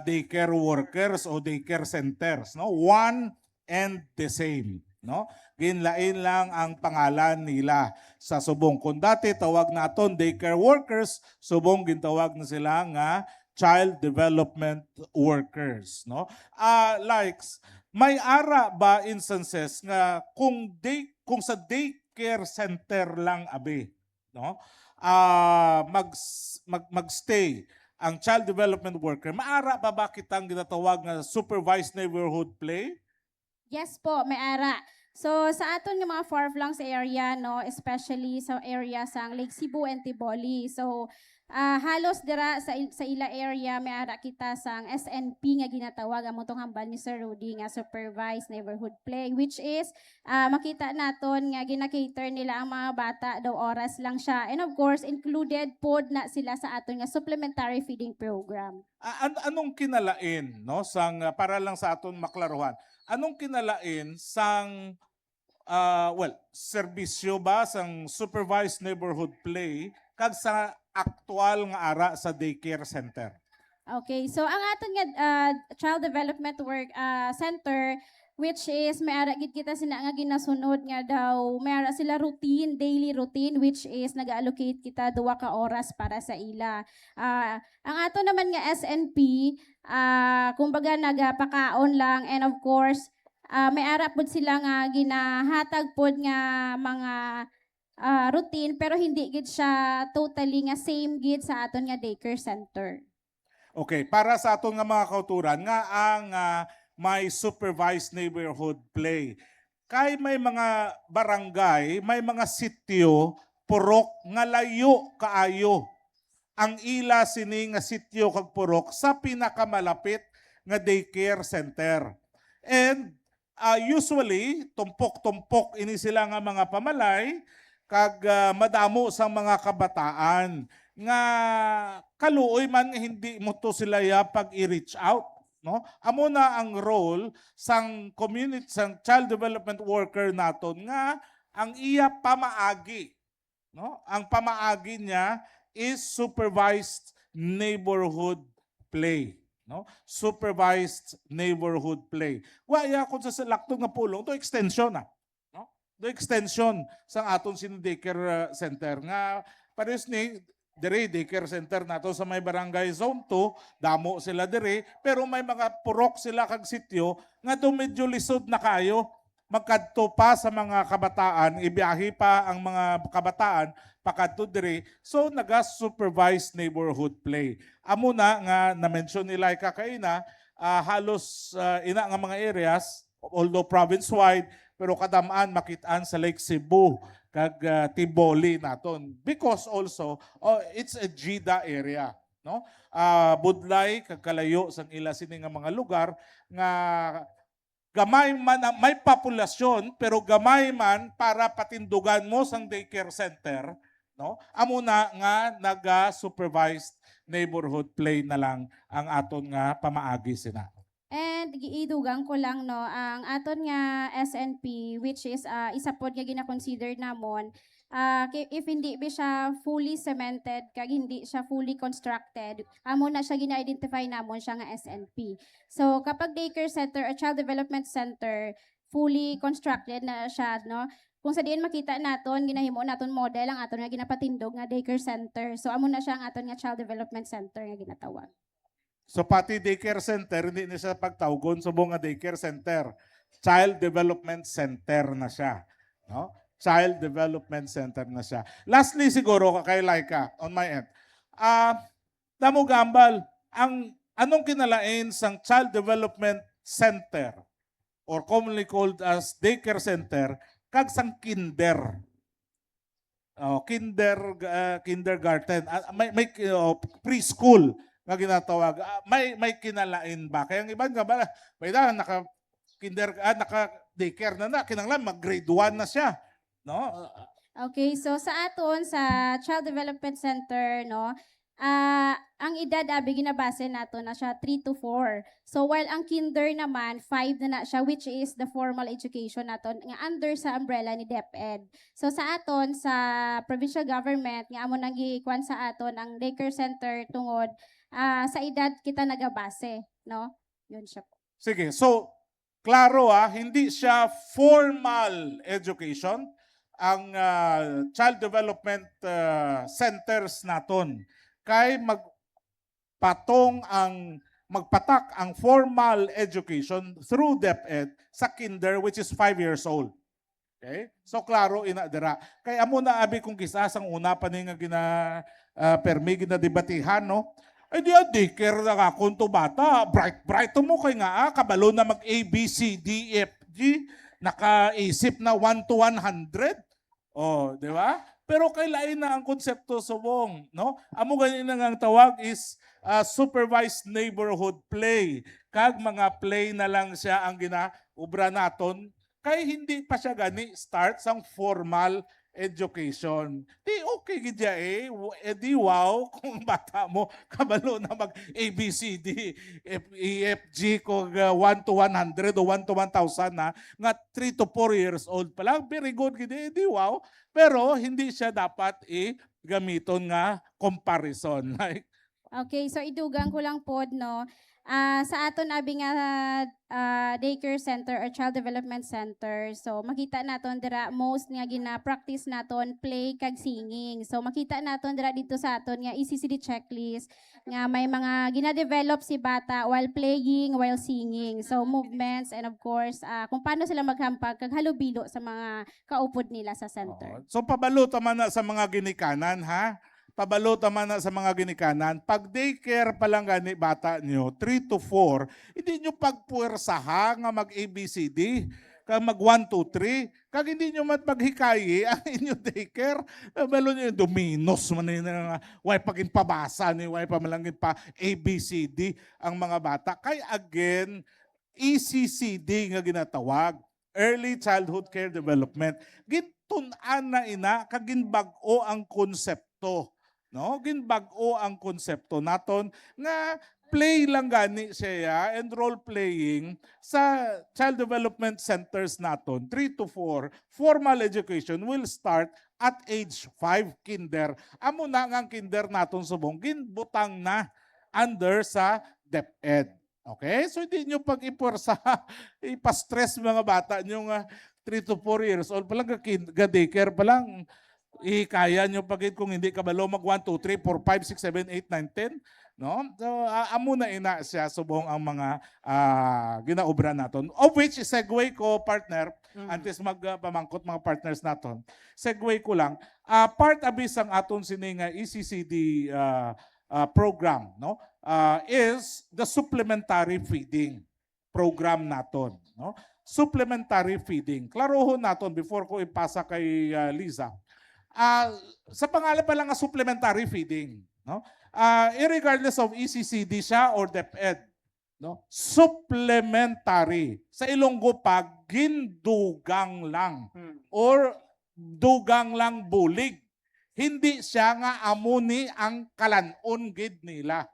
daycare workers o daycare centers no, one and the same no, ginlain lang ang pangalan nila sa subong. Kung dati tawag naton daycare workers, subong gintawag na sila nga child development workers no. May ara ba instances nga kung sa daycare center lang abi no magstay ang child development worker, maara ba kitang ginatawag nga supervised neighborhood play? Yes po, may ara. So sa aton nga mga far-flungs area no, especially sa area sang Lake Cebu and Tiboli. So halos dira sa ila area may ara kita sang SNP nga ginatawag among tong hambal ni Sir Rudy nga supervised neighborhood play, which is makita naton nga gina-cater nila ang mga bata daw oras lang siya, and of course included pod na sila sa aton nga supplementary feeding program. Anong kinalain no sang para lang sa aton maklaruhan, anong kinalain sang serbisyo ba sang supervised neighborhood play kag sa aktual nga ara sa daycare center? Okay, so ang aton nga child development center, which is may ara gid kita sina nga ginasunod nga daw may ara sila routine, daily routine, which is nag-allocate kita 2 ka oras para sa ila. Ang ato naman nga SNP kumbaga nagapakaon lang, and of course may ara pod sila nga ginahatag pod nga mga routine, pero hindi gid siya totally nga same gid sa aton nga daycare center. Okay, para sa aton nga mga kauturan nga ang may supervised neighborhood play, kay may mga barangay, may mga sityo purok nga layo kaayo ang ila sini nga sityo kag purok sa pinakamalapit nga daycare center. And usually tumpok-tumpok ini sila nga mga pamalay kag madamo sa mga kabataan nga kaluoy man hindi mo to sila pag i-reach out no. Amo na ang role sang community sang child development worker naton nga ang iya pamaagi no, ang pamaagi niya is supervised neighborhood play no, supervised neighborhood play. Waya kun sa laktong nga pulong to extension no, the extension sang aton sin daycare center nga pares ni dire daycare center nato sa may barangay zone 2, damo sila dire, pero may mga purok sila kag sityo nga do medyo lisod na kayo magkadto pa sa mga kabataan, ibiyahe pa ang mga kabataan pakadto diri. So naga-supervised neighborhood play. Amo na nga na-mention nila kakaina, halos ina nga mga areas, although province-wide, pero kadamaan makitaan sa Lake Cebu kag Tiboli naton. Because also, it's a GIDA area. No? Budlay, kag kalayo sang ila sini nga mga lugar nga gamay man may populasyon pero gamay man para patindugan mo sang daycare center, no? Amo na nga naga-supervised neighborhood play na lang ang aton nga pamaagi sina. And giidugang ko lang no ang aton nga SNP which is isa pod nga gina-consider namon if hindi ba siya fully cemented kag hindi siya fully constructed, amo na siya gina-identify namon siya nga SNP. So kapag daycare center or child development center fully constructed na siya no, kung sa diin makita naton ginahimo naton model ang aton nga ginapatindog nga daycare center. So amo na siya ang aton nga child development center nga ginatawag. So pati daycare center, hindi na siya pagtawgon sa mga daycare center. Child Development Center na siya. No? Child Development Center na siya. Lastly siguro, kay Laika, on my end. Damo Gambal, anong kinalain sang Child Development Center or commonly called as daycare center kag sang kinder? Kindergarten. May preschool nga ginatawag, may kinalain ba? Kaya ang iban nga ba, may naka daycare na kinanglan mag grade 1 na siya, no? Okay, so sa aton sa Child Development Center no, ang edad abi ginabase nato na siya 3 to 4. So while ang kinder naman 5 na siya which is the formal education naton nga under sa umbrella ni DepEd. So sa aton sa provincial government nga amo nang gikuan sa aton ang daycare center tungod sa edad kita nagabase, no? Yun siya po. Sige, so klaro hindi siya formal education ang child development centers naton. Kay magpatak ang formal education through DepEd sa kinder which is 5 years old. Okay? So klaro ina dira. Kay amo na abi kung kisasang una pa ni nga permi ginadebatihan no. Ay di daycare na ka kunto bata, bright mo kay nga kabalo na mag A, B, C, D, F, G, nakaisip na 1 to 100. Oh, di ba? Pero kay lain na ang konsepto subong, no? Amo ganin nga ang tawag is supervised neighborhood play. Kag mga play na lang siya ang ginaubra naton kay hindi pa siya gani start sang formal education. Di okay gidya di wow kung bata mo kabalo na mag ABCD, EFG ko 1 to 100 o 1 to 1,000 na nga 3 to 4 years old pa lang. Very good gidya, di wow. Pero hindi siya dapat gamiton nga comparison. Like, okay, so idugang ko lang pod no. Sa aton abi nga daycare center or child development center, so makita naton dira most nga gina-practice naton play kag singing. So makita naton dira dito sa aton nga ECCD checklist nga may mga gina-develop si bata while playing, while singing. So movements and of course kung paano sila maghampag kag halubilo sa mga kaupod nila sa center. so pabalo man na sa mga ginikanan ha. Pabalo naman na sa mga ginikanan, pag daycare pa lang gani bata nyo, 3 to 4, hindi nyo pagpuwersaha nga mag-ABCD, kag mag 1, 2, 3, kag hindi nyo maghikayi ang inyo daycare, pabalo nyo yung dominos, way pagin pabasa, way pamalangin pa ABCD ang mga bata. Kay again, ECCD nga ginatawag, Early Childhood Care Development, gintun-an na ina, kag ginbag-o ang konsepto. No, ginbag-o ang konsepto naton nga play lang gani siya and role playing sa child development centers naton 3 to 4 formal education will start at age 5 kinder. Amo na nga ang kinder naton subong ginbutang na under sa DepEd. Okay? So hindi nyo pag-iporsa, ipa-stress mga bata nyo nga 3 to 4 years old pa lang, daycare pa lang. Kaya nyo pagit kung hindi kabalo mag 1, 2, 3, 4, 5, 6, 7, 8, 9, 10. No? So, amo na ina siya subong ang mga ginaobra naton. Of which, segue ko, partner, antes magpamangkot mga partners naton. Segue ko lang. Part abis ang aton sining ECCD program, no? Is the supplementary feeding program naton, no? Supplementary feeding. Klarohon naton before ko ipasa kay Liza. Sa pangalan pa lang nga supplementary feeding, no? Irregardless of ECCD siya or DepEd, no? Supplementary. Sa Ilonggo pa, gindugang lang or dugang lang bulig. Hindi siya nga amuni ang kalanon gid nila.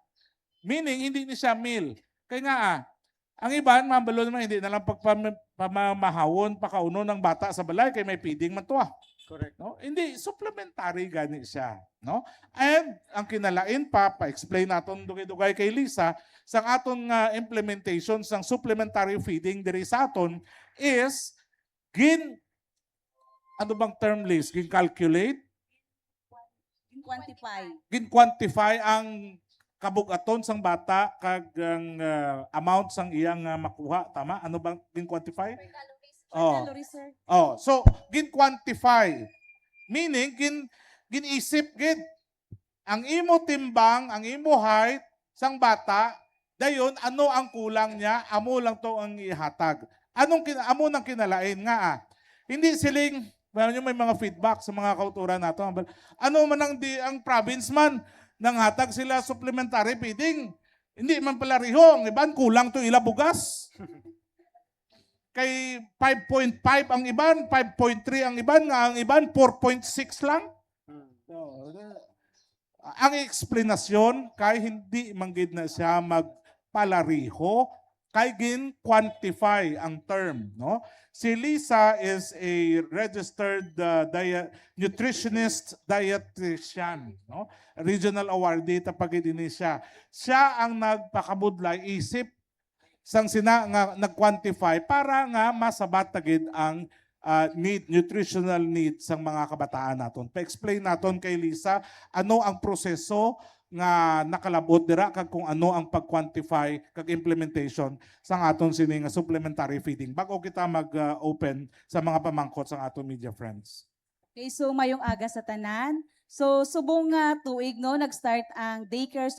Meaning, hindi ni siya meal. Kaya nga ang iban, mambalo naman, hindi na lang pagpamahawon, pakauno ng bata sa balay, kay may feeding man to. Correct. No? Hindi, supplementary gani siya. No? And ang kinalain pa-explain natin dugay-dugay kay Lisa, sa aton implementation sang supplementary feeding diri sa aton is ano bang term list? Gin-calculate? Gin-quantify ang kabugaton sang bata kag ang amount sang iyang makuha. Tama? Ano bang gin-quantify? So gin-quantify. Meaning, ginisip gid ang imo timbang, ang imo height sang bata, dayon ano ang kulang niya, amo lang to ang ihatag. Amo nang kinalain nga hindi siling may mga feedback sa mga kauturan nato. Ano man ang province man nang hatag sila supplementary feeding. Hindi man pala riho, ang iban kulang to ila bugas. Kay 5.5 ang iban, 5.3 ang iban, nga ang iban 4.6 lang. So, ang eksplanasyon kay hindi manggid na siya magpalariho, kay gin-quantify ang term, no? Si Lisa is a registered nutritionist dietitian, no? Regional awardee tapagid ini siya. Siya ang nagpakabudlay isip sang sina nga nag-quantify para nga masabat tagid ang nutritional needs sang mga kabataan naton. Pa-explain naton kay Lisa ano ang proseso nga nakalabot dira kag kung ano ang pag-quantify kag implementation sang aton sini nga supplementary feeding bago kita mag-open sa mga pamangkot sang aton media friends. Okay, so mayong aga sa tanan. So subong nga tuig no nag-start ang daycare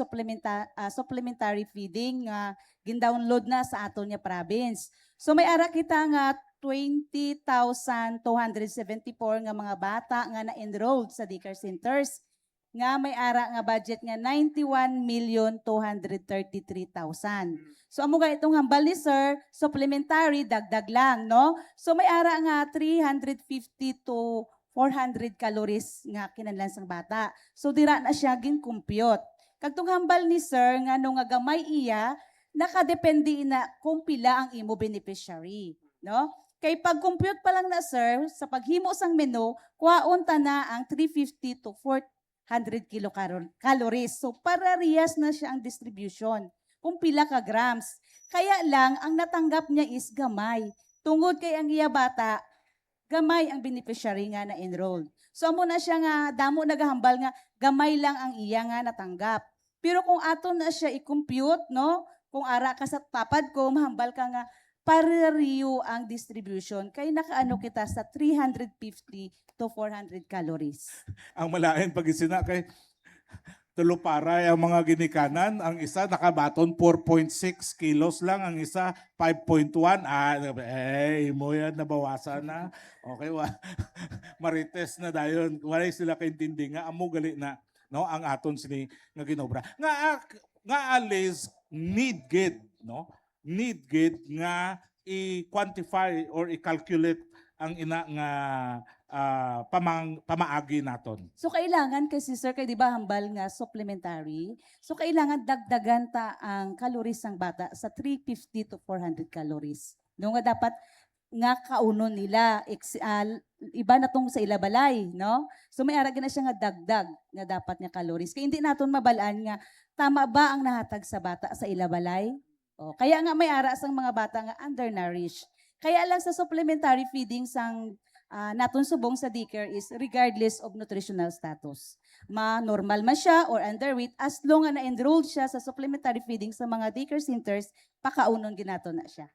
supplementary feeding nga gin-download na sa aton nga province. So may ara kita nga 20,274 nga mga bata nga na-enrolled sa daycare centers nga may ara nga budget nga 91,233,000. So amo ga itong hambal ni sir, supplementary dagdag lang, no? So may ara nga 350 to 400 calories nga kinahanglan sang bata. So dira na siya gin-compute. Kagtong hambal ni sir nga no nga gamay iya, nakadepende na kung pila ang imo beneficiary, no? Kay pag-compute pa lang na sir, sa paghimo sang menu, kuhaon ta na ang 350 to 400 kilocalories. So parehas na siya ang distribution kung pila ka grams. Kaya lang ang natanggap niya is gamay. Tungod kay ang iya bata, gamay ang beneficiary nga na enrolled. So amo na siya nga damo nagahambal nga gamay lang ang iya nga natanggap. Pero kung ato na siya i-compute, no? Kung ara ka sa tapad ko, mahambal ka nga parehas ang distribution. Kaya nakaano kita sa 350 to 400 calories. Ang malain pag isina kay tulo para ang mga ginikanan, ang isa nakabaton 4.6 kilos lang, ang isa 5.1. Mo yan nabawasan na. Okay, marites na dayon. Wala sila kaintindi nga amo gali na no ang aton sini nga ginobra. Nga alis need gid, no? Need gid nga i-quantify or i-calculate ang ina nga pamaagi naton. So kailangan kasi sir, kay di ba hambal nga supplementary, so kailangan dagdagan ta ang calories ng bata sa 350 to 400 calories. No nga dapat nga kauno nila iba na tong sa ilabalay, no? So may ara na siya nga dagdag nga dapat nga calories. Kaya hindi naton mabalaan nga tama ba ang nahatag sa bata sa ilabalay? O, kaya nga may ara sang mga bata nga undernourished. Kaya lang sa supplementary feeding sang naton subong sa daycare is regardless of nutritional status. Ma-normal man siya or underweight, as long nga na-enrolled siya sa supplementary feeding sa mga daycare centers, pakaunon ginato na siya.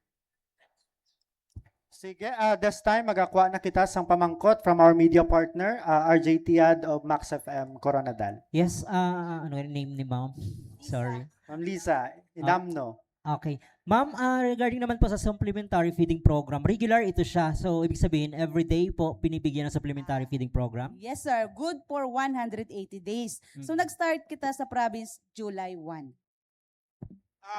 Sige, this time magakuha na kita sang pamangkot from our media partner, RJ Tiad of Max FM Coronadal. Yes, ano yung name ni ma'am? Sorry. Ma'am Lisa, inamno. Okay. Ma'am, regarding naman po sa supplementary feeding program, regular ito siya. So, ibig sabihin, everyday po pinibigyan ng supplementary feeding program? Yes, sir. Good for 180 days. So, nag-start kita sa province July 1.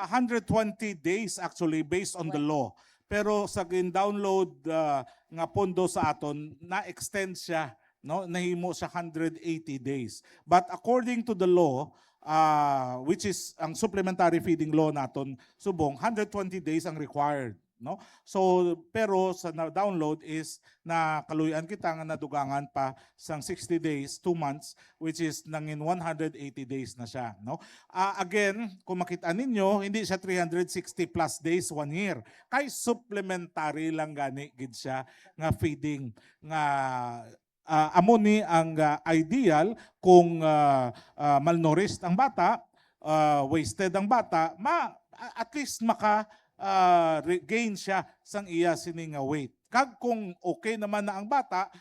120 days actually based on the law. Pero sa gin-download nga pondo sa aton, na-extend siya, no? Nahimo sa 180 days. But according to the law, which is ang supplementary feeding law naton subong, 120 days ang required, no? So pero sa download is na kaluyan kita nga nadugangan pa sang 60 days, 2 months, which is nangin 180 days na siya, no? Again, kung makita ninyo, hindi siya 360 plus days, 1 year. Kay supplementary lang gani gid siya nga feeding nga amo ni ang ideal kung malnourished ang bata, wasted ang bata, at least maka regain siya sang iya sining weight. Kag kung okay naman na ang bata,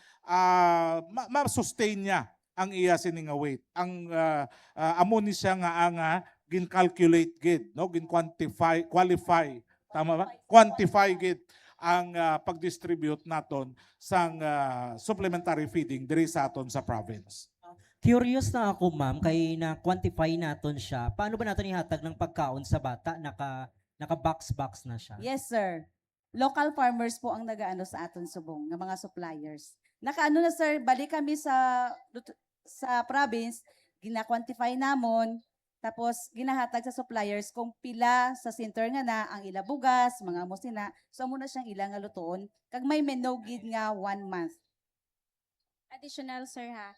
ma-sustain niya ang iya sining weight. Ang amo ni siya nga ang gin-calculate gid, no? Qualify, tama ba? Quantify gid ang pag-distribute naton sang supplementary feeding diri sa aton sa province. Curious na ako, ma'am, kay na-quantify naton siya. Paano ba natin ihatag ng pagkaon sa bata? Naka-box-box na siya. Yes, sir. Local farmers po ang nagaano sa aton subong, ng mga suppliers. Nakaano na, sir, balik kami sa province, gina-quantify namon, tapos ginahatag sa suppliers kung pila sa center nga na ang ila bugas, mga musina. So muna siyang ilang nga lutoon. Kag may menogid nga 1 month. Additional, sir, ha.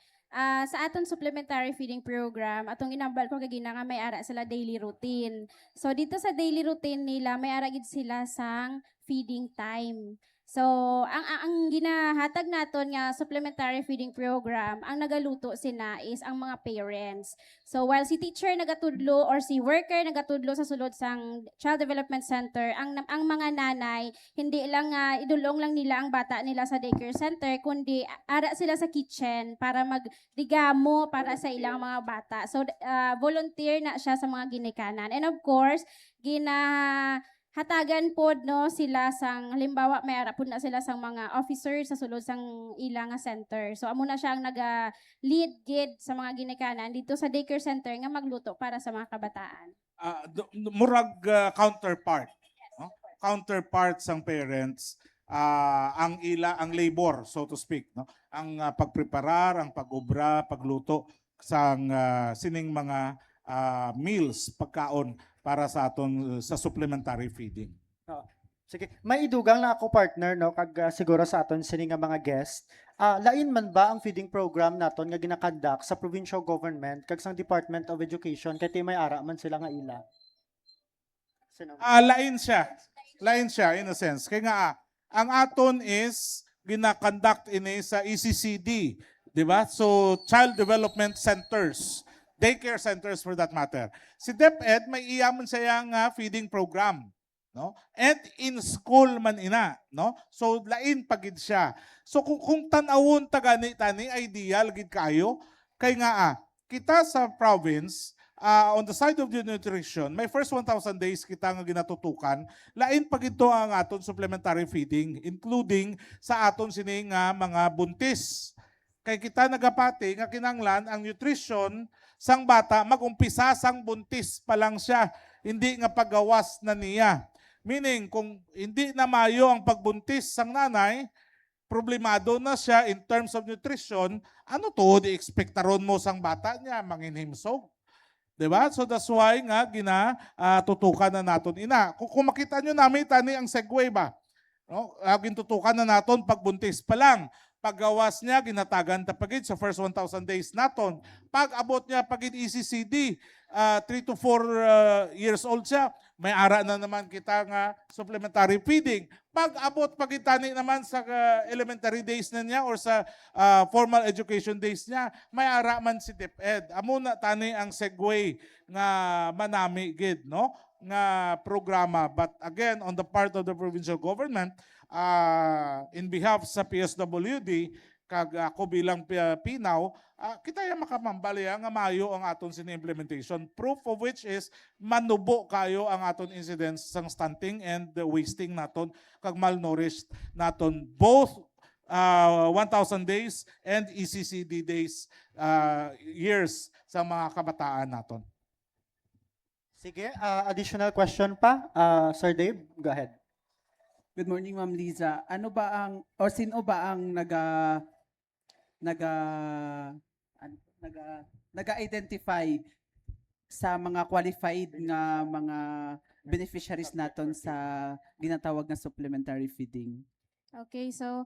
Sa aton supplementary feeding program, atong inambal ko kagina nga may ara sila daily routine. So dito sa daily routine nila, may ara gid sila sang feeding time. So, ang ginahatag naton nga supplementary feeding program, ang nagaluto sina is ang mga parents. So, while si teacher nagatudlo or si worker nagatudlo sa sulod sang Child Development Center, ang mga nanay, hindi lang idulong lang nila ang bata nila sa daycare center, kundi ara sila sa kitchen para magdigamo para sa ilang mga bata. So, volunteer na siya sa mga ginikanan. And of course, hatagan pod no sila sang halimbawa may ara pod na sila sang mga officers sa sulod sang ilang nga center. So amo na siya ang naga-lead gid sa mga ginikanan dito sa daycare center nga magluto para sa mga kabataan. Murag counterpart, no? Counterpart sang parents, ang labor, so to speak, no? Ang pagpreparar, ang pag-obra, pagluto sang sining mga meals, pagkaon para sa aton sa supplementary feeding. Sige, may idugang na ako partner no kag siguro sa aton sini nga mga guest. Lain man ba ang feeding program naton nga ginakandak sa provincial government kag sang Department of Education kay may ara man sila nga ila? Lain siya. Lain siya in a sense. Kaya nga ang aton is ginakandak ini sa ECCD, di ba? So Child Development Centers, daycare centers for that matter. Si DepEd may iyaman siya nga feeding program, no? And in school man ina, no? So lain pagid siya. So kung tan-awon tani ideal gid kayo kay nga kita sa province on the side of the nutrition, may first 1,000 days kita nga ginatutukan, lain pagid to ang aton supplementary feeding including sa aton sini nga mga buntis. Kay kita nagapati nga kinanglan ang nutrition sang bata magumpisa sang buntis pa lang siya, hindi nga paggawas na niya. Meaning kung hindi na mayo ang pagbuntis sang nanay, problemado na siya in terms of nutrition, ano to di expectaron mo sang bata niya manginhimsog. Diba? So that's why nga tutukan na naton ina. Kung makita nyo namin tani ang segue ba? No? Gintutukan na naton pagbuntis pa lang. Paggawas niya, ginatagan tapagid sa first 1,000 days naton. Pag abot niya pagid ECCD, 3 to 4 years old siya, may ara na naman kita nga supplementary feeding. Pag abot pagid tani naman sa elementary days na niya or sa formal education days niya, may ara man si DepEd. Amo na tani ang segue nga manami gid, no? Nga programa. But again, on the part of the provincial government, in behalf sa PSWD kag ako bilang Pinaw, kita yung makamambali nga mayo ang aton implementation. Proof of which is manubo kayo ang aton incidents sang stunting and the wasting naton kag malnourished naton both 1,000 days and ECCD days years sa mga kabataan naton. Sige, additional question pa? Sir Dave, go ahead. Good morning, Ma'am Liza. Ano ba ang, o sino ba ang nag-identify sa mga qualified nga mga beneficiaries naton sa ginatawag na supplementary feeding? Okay, so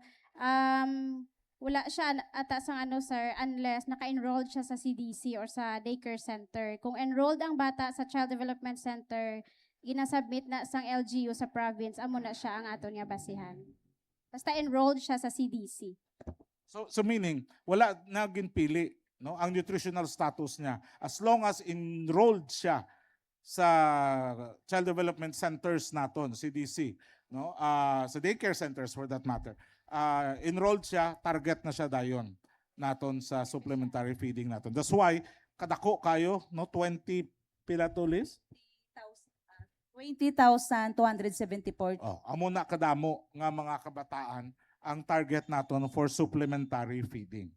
wala siya ata sang ano sir unless naka-enrolled siya sa CDC or sa daycare center. Kung enrolled ang bata sa Child Development Center, ginasubmit na sang LGU sa province, amo na siya ang aton nga basihan. Basta enrolled siya sa CDC. So meaning wala na ginpili no ang nutritional status niya as long as enrolled siya sa Child Development Centers naton, CDC, no? Sa daycare centers for that matter. Enrolled siya, target na siya dayon naton sa supplementary feeding naton. That's why kadako kayo no 20 pila to list? 20,274. Amo na kadamo nga mga kabataan ang target naton for supplementary feeding.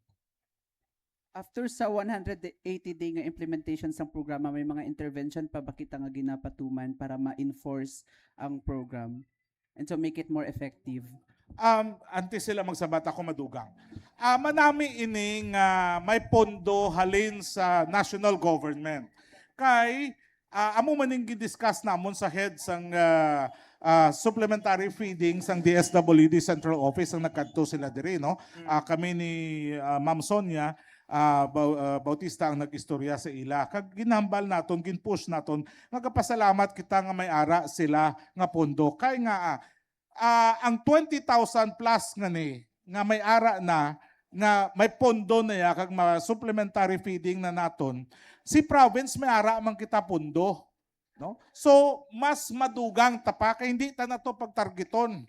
After sa 180-day nga implementation sa programa, may mga intervention pa ba kita nga ginapatuman para ma-enforce ang program and to make it more effective? Antes sila magsabat ako madugang. Manami ining may pondo halin sa national government. Kay amo maning gidiscuss namon sa head sang supplementary feeding sang DSWD Central Office ang nagkadto sila diri no. Kami ni Ma'am Sonia Bautista ang nag-istorya sa ila. Kag ginhambal naton, ginpush naton, nagapasalamat kita nga may ara sila nga pondo. Kay nga ang 20,000 plus nga may ara na nga may pondo na ya kag supplementary feeding na naton, si province may ara man kita pondo, no? So mas madugang tapa kay hindi ta nato pagtargeton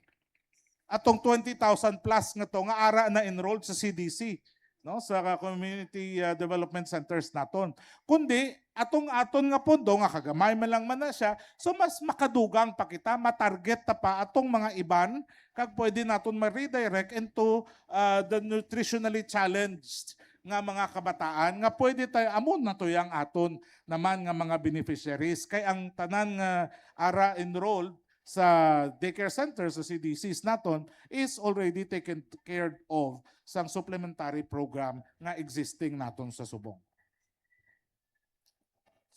atong 20,000 plus nga to nga ara na enrolled sa CDC, no, sa community development centers naton, kundi aton nga pondo nga kagamay man lang man na siya, so mas makadugang pa kita, matarget ta pa atong mga iban kag pwede naton ma-redirect into the nutritionally challenged nga mga kabataan nga pwede tayo amon na to yang aton naman nga mga beneficiaries. Kay ang tanan nga ara enrolled sa daycare centers sa CDCs naton is already taken care of sang supplementary program nga existing naton sa Subong.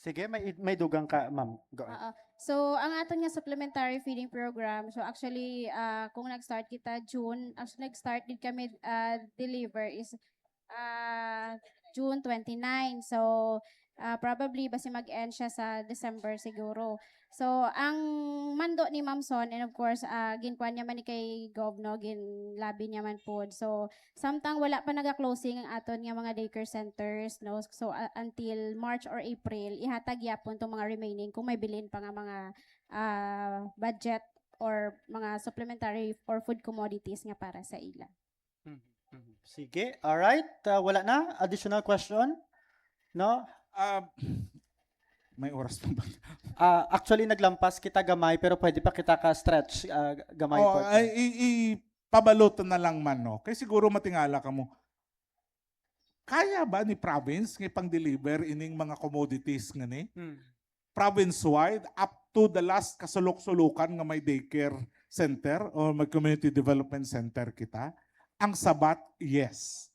Sige, may dugang ka, ma'am. Go ahead. So, ang aton nga supplementary feeding program, so actually, kung nag-start kita June, actually nag-start din kami deliver is June 29. So, probably basi mag-end siya sa December siguro. So, ang mando ni Ma'am Son, and of course, ginkuan niya man ni kay Gov, no, ginlabi niya man po. So, samtang wala pa naga-closing ang aton nga mga daycare centers, no, so until March or April, ihatag yapon itong mga remaining kung may bilin pa nga mga budget or mga supplementary or food commodities nga para sa ila. Sige, alright. Wala na? Additional question? No? May oras pa ba? Actually, naglampas kita gamay, pero pwede pa kita ka-stretch gamay. Pabalot na lang man, no? Kaya siguro matingala ka mo. Kaya ba ni province nga pang-deliver ining mga commodities nga ni? Province-wide, up to the last kasulok-sulukan nga may daycare center o may community development center kita? Ang sabat, yes.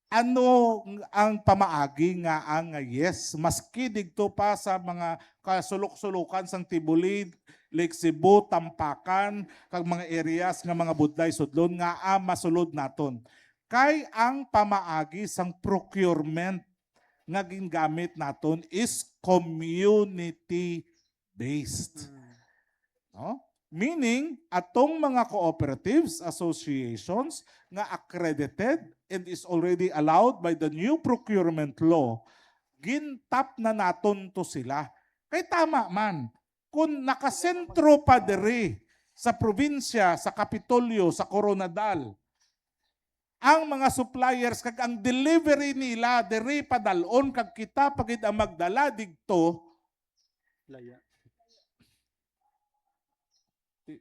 Ano ang pamaagi nga ang yes? Maski digto pa sa mga kasulok-sulukan sang Tibulid, Lake Cebu, Tampakan, kag mga areas nga mga budlay sudlon nga masulod naton. Kay ang pamaagi sang procurement nga gingamit naton is community-based. No? Meaning, atong mga cooperatives, associations nga accredited and is already allowed by the new procurement law, gintap na naton to sila. Kay tama man, kung nakasentro pa diri sa probinsya, sa Kapitolyo, sa Coronadal, ang mga suppliers kag ang delivery nila diri padalon kag kita pagid ang magdala digto.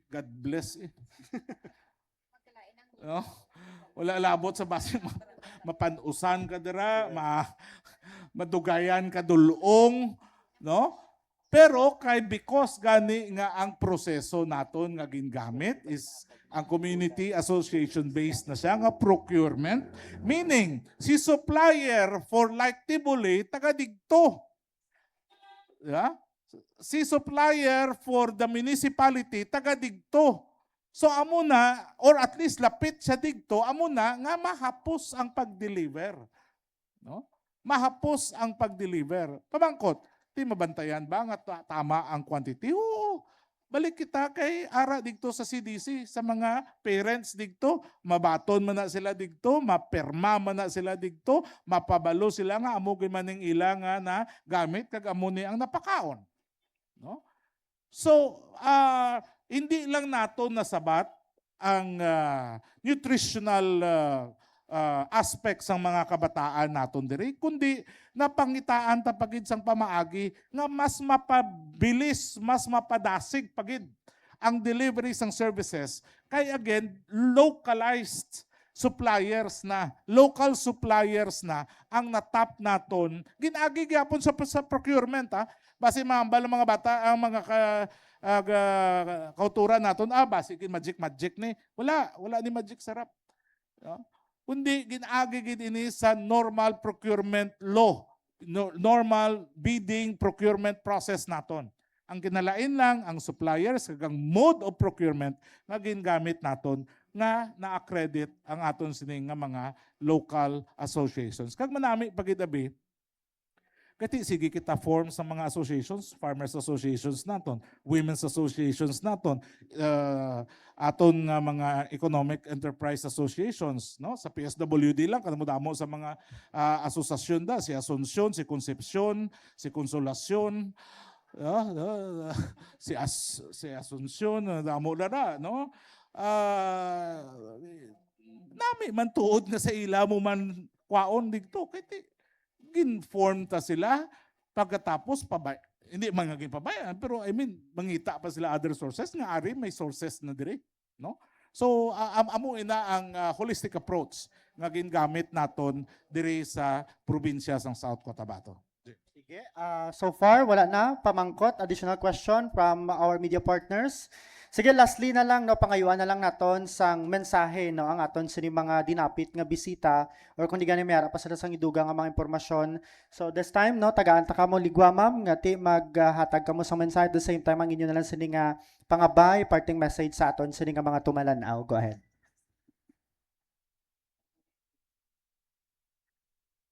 God bless eh. No? Wala labot sa base mapanusan ka dira, madugayan ka dulong, no? Pero kay because gani nga ang proseso naton nga gingamit is ang community association based na siya nga procurement, meaning si supplier for like Tibuli taga digto. Yeah? Si supplier for the municipality taga digto. So amo na, or at least lapit sa digto, amo na nga mahapos ang pag-deliver. No? Mahapos ang pag-deliver. Pamangkot, di mabantayan ba nga tama ang quantity? Oo. Balik kita kay ara digto sa CDC, sa mga parents digto, mabaton man na sila digto, maperma man na sila digto, mapabalo sila nga amo man ning ila nga na gamit kag amo ni ang napakaon. No? So, hindi lang nato nasabat ang nutritional aspects ng mga kabataan naton diri, kundi napangitaan ta pagid sang pamaagi nga mas mapabilis, mas mapadasig pagid ang delivery sang services kay again localized suppliers na, local suppliers na ang natap naton ginagi gyapon sa procurement ha. Base mambal mga bata ang mga kauturan naton basikin magic ni wala ni magic sarap. No? Kundi ginagi gid ini sa normal procurement law, normal bidding procurement process naton. Ang kinalain lang ang suppliers kag ang mode of procurement nga gingamit naton nga na-accredit ang aton sining nga mga local associations. Kag manami pagid abi kati sige kita form sa mga associations, farmers associations naton, women's associations naton, aton nga mga economic enterprise associations, no? Sa PSWD lang kanamo damo sa mga asosasyon da, si Asuncion, si Concepcion, si Consolacion, si Asuncion, damo na, no? Nami man tuod nga sa ila mo man kwaon digto kay ginform ta sila pagkatapos hindi mga ginpabayan pero I mean mangita pa sila other sources nga ari may sources na dire, no? So amo ina ang holistic approach nga gingamit naton dire sa probinsya sang South Cotabato. Sige, so far wala na pamangkot, additional question from our media partners. Sige, lastly na lang, no, pangayuan na lang naton sang mensahe, no, ang aton sini mga dinapit nga bisita or kung di gani mayara pa sila sang iduga nga mga impormasyon. So this time, no, tagaan ta kamo ligwa ma'am nga ti maghatag kamo sang mensahe, at the same time ang inyo na lang sini nga pangabay, parting message sa aton sini nga mga tumalanaw. Go ahead.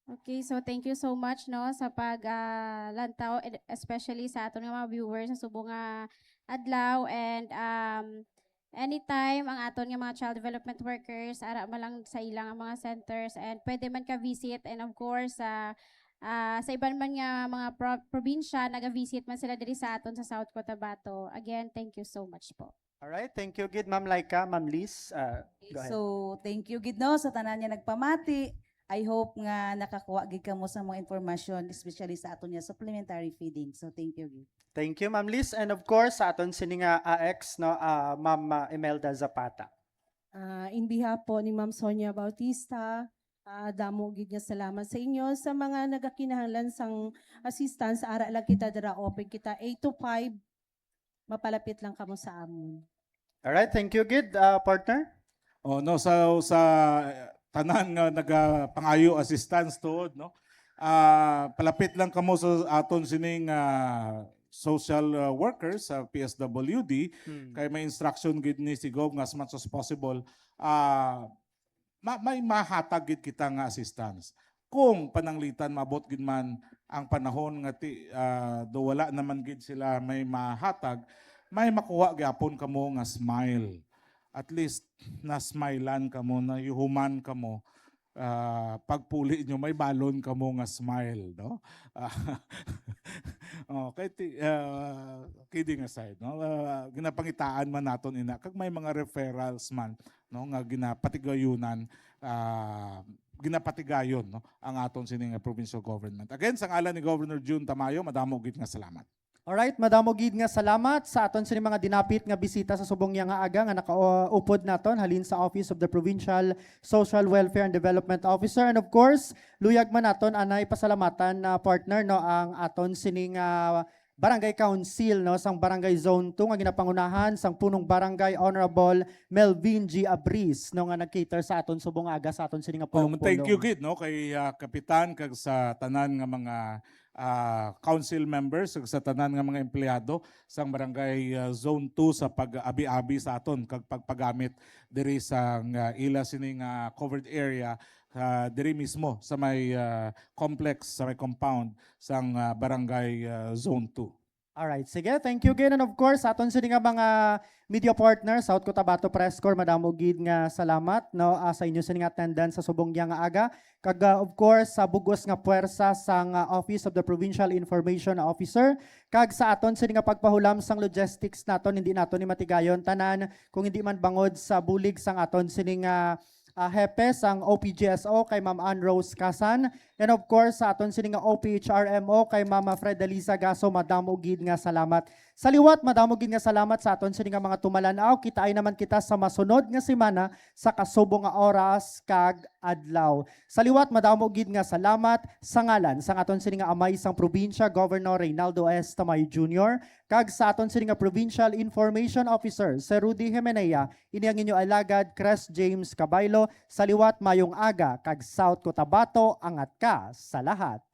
Okay, so thank you so much no sa paglantaw, especially sa aton nga mga viewers sa subong nga adlaw, and anytime ang aton nga mga child development workers ara man lang sa ilang ang mga centers, and pwede man ka visit, and of course sa iban man nga mga probinsya naga-visit man sila diri sa aton sa South Cotabato. Again, thank you so much po. All right, thank you gid Ma'am Laika, Ma'am Liz. Go ahead. So, thank you gid no sa tanan niya nagpamati. I hope nga nakakuha gid kamo sa mga information, especially sa aton niya supplementary feeding. So, thank you gid. Thank you Ma'am Liz, and of course sa aton sini nga AX, no, Ma'am Imelda Zapata. In behalf po ni Ma'am Sonia Bautista, damo gid nga salamat sa inyo sa mga nagakinahanglan sang assistance. Ara lang kita dira, open kita 8 to 5, mapalapit lang kamo sa amon. All right, thank you gid partner. Oh no, sa tanan nga nagapangayo assistance tuod, no. Palapit lang kamo sa aton sining social workers sa PSWD kay may instruction gid ni si Gov nga as much as possible may mahatag gid kita nga assistance. Kung pananglitan mabot gid man ang panahon nga do wala naman gid sila may mahatag, may makuha gyapon kamo nga smile. At least na smilean kamo, na yuhuman kamo pagpuli nyo may balon ka mo nga smile, no? Kidding aside, no? Ginapangitaan man naton ina kag may mga referrals man, no, nga ginapatigayonan, ginapatigayon, no, ang aton sining provincial government. Again, sa ngalan ni Governor June Tamayo, madamo gid nga salamat. Alright, madamo gid nga salamat sa aton sini mga dinapit nga bisita sa subong nga aga nga nakaupod naton halin sa Office of the Provincial Social Welfare and Development Officer, and of course luyag man naton anay pasalamatan na partner, no, ang aton sining Barangay Council, no, sang Barangay Zone 2 nga ginapangunahan sang punong barangay Honorable Melvin G. Abris, no, nga nag-cater sa aton subong aga sa aton sini nga pulong-pulong. Thank you gid, no, kay kapitan kag sa tanan nga mga council members ug sa tanan nga mga empleyado sang Barangay Zone 2 sa pag-abi-abi sa aton kag pagpagamit diri sa ila sining covered area diri mismo sa may complex, sa may compound sang Barangay Zone 2. Alright, sige, thank you again. And of course, aton sini nga mga media partners, South Cotabato Press Corps, madamo gid nga salamat, no, sa inyo sini nga attendance sa subong nga aga. Kag of course sa bugos nga puwersa sang Office of the Provincial Information Officer, kag sa aton sini nga pagpahulam sang logistics naton, hindi naton ni matigayon tanan kung hindi man bangod sa bulig sang aton sini nga hepe sang OPGSO kay Ma'am Ann Rose Casan, and of course sa aton sini nga OPHRMO kay Mama Fredeliza Gaso, madamo gid nga salamat. Sa liwat, madamo gid nga salamat sa aton sini nga mga tumalanaw. Kita ay naman kita sa masunod nga semana sa kasubong nga oras kag adlaw. Sa liwat, madamo gid nga salamat sa ngalan sang aton sini nga amay sang probinsya Governor Reynaldo S. Tamayo Jr. kag sa aton sini nga Provincial Information Officer Sir Rudy Jimenea, ini ang inyo alagad Cres James Cabaylo. Sa liwat, mayong aga kag South Cotabato, angat ka sa lahat.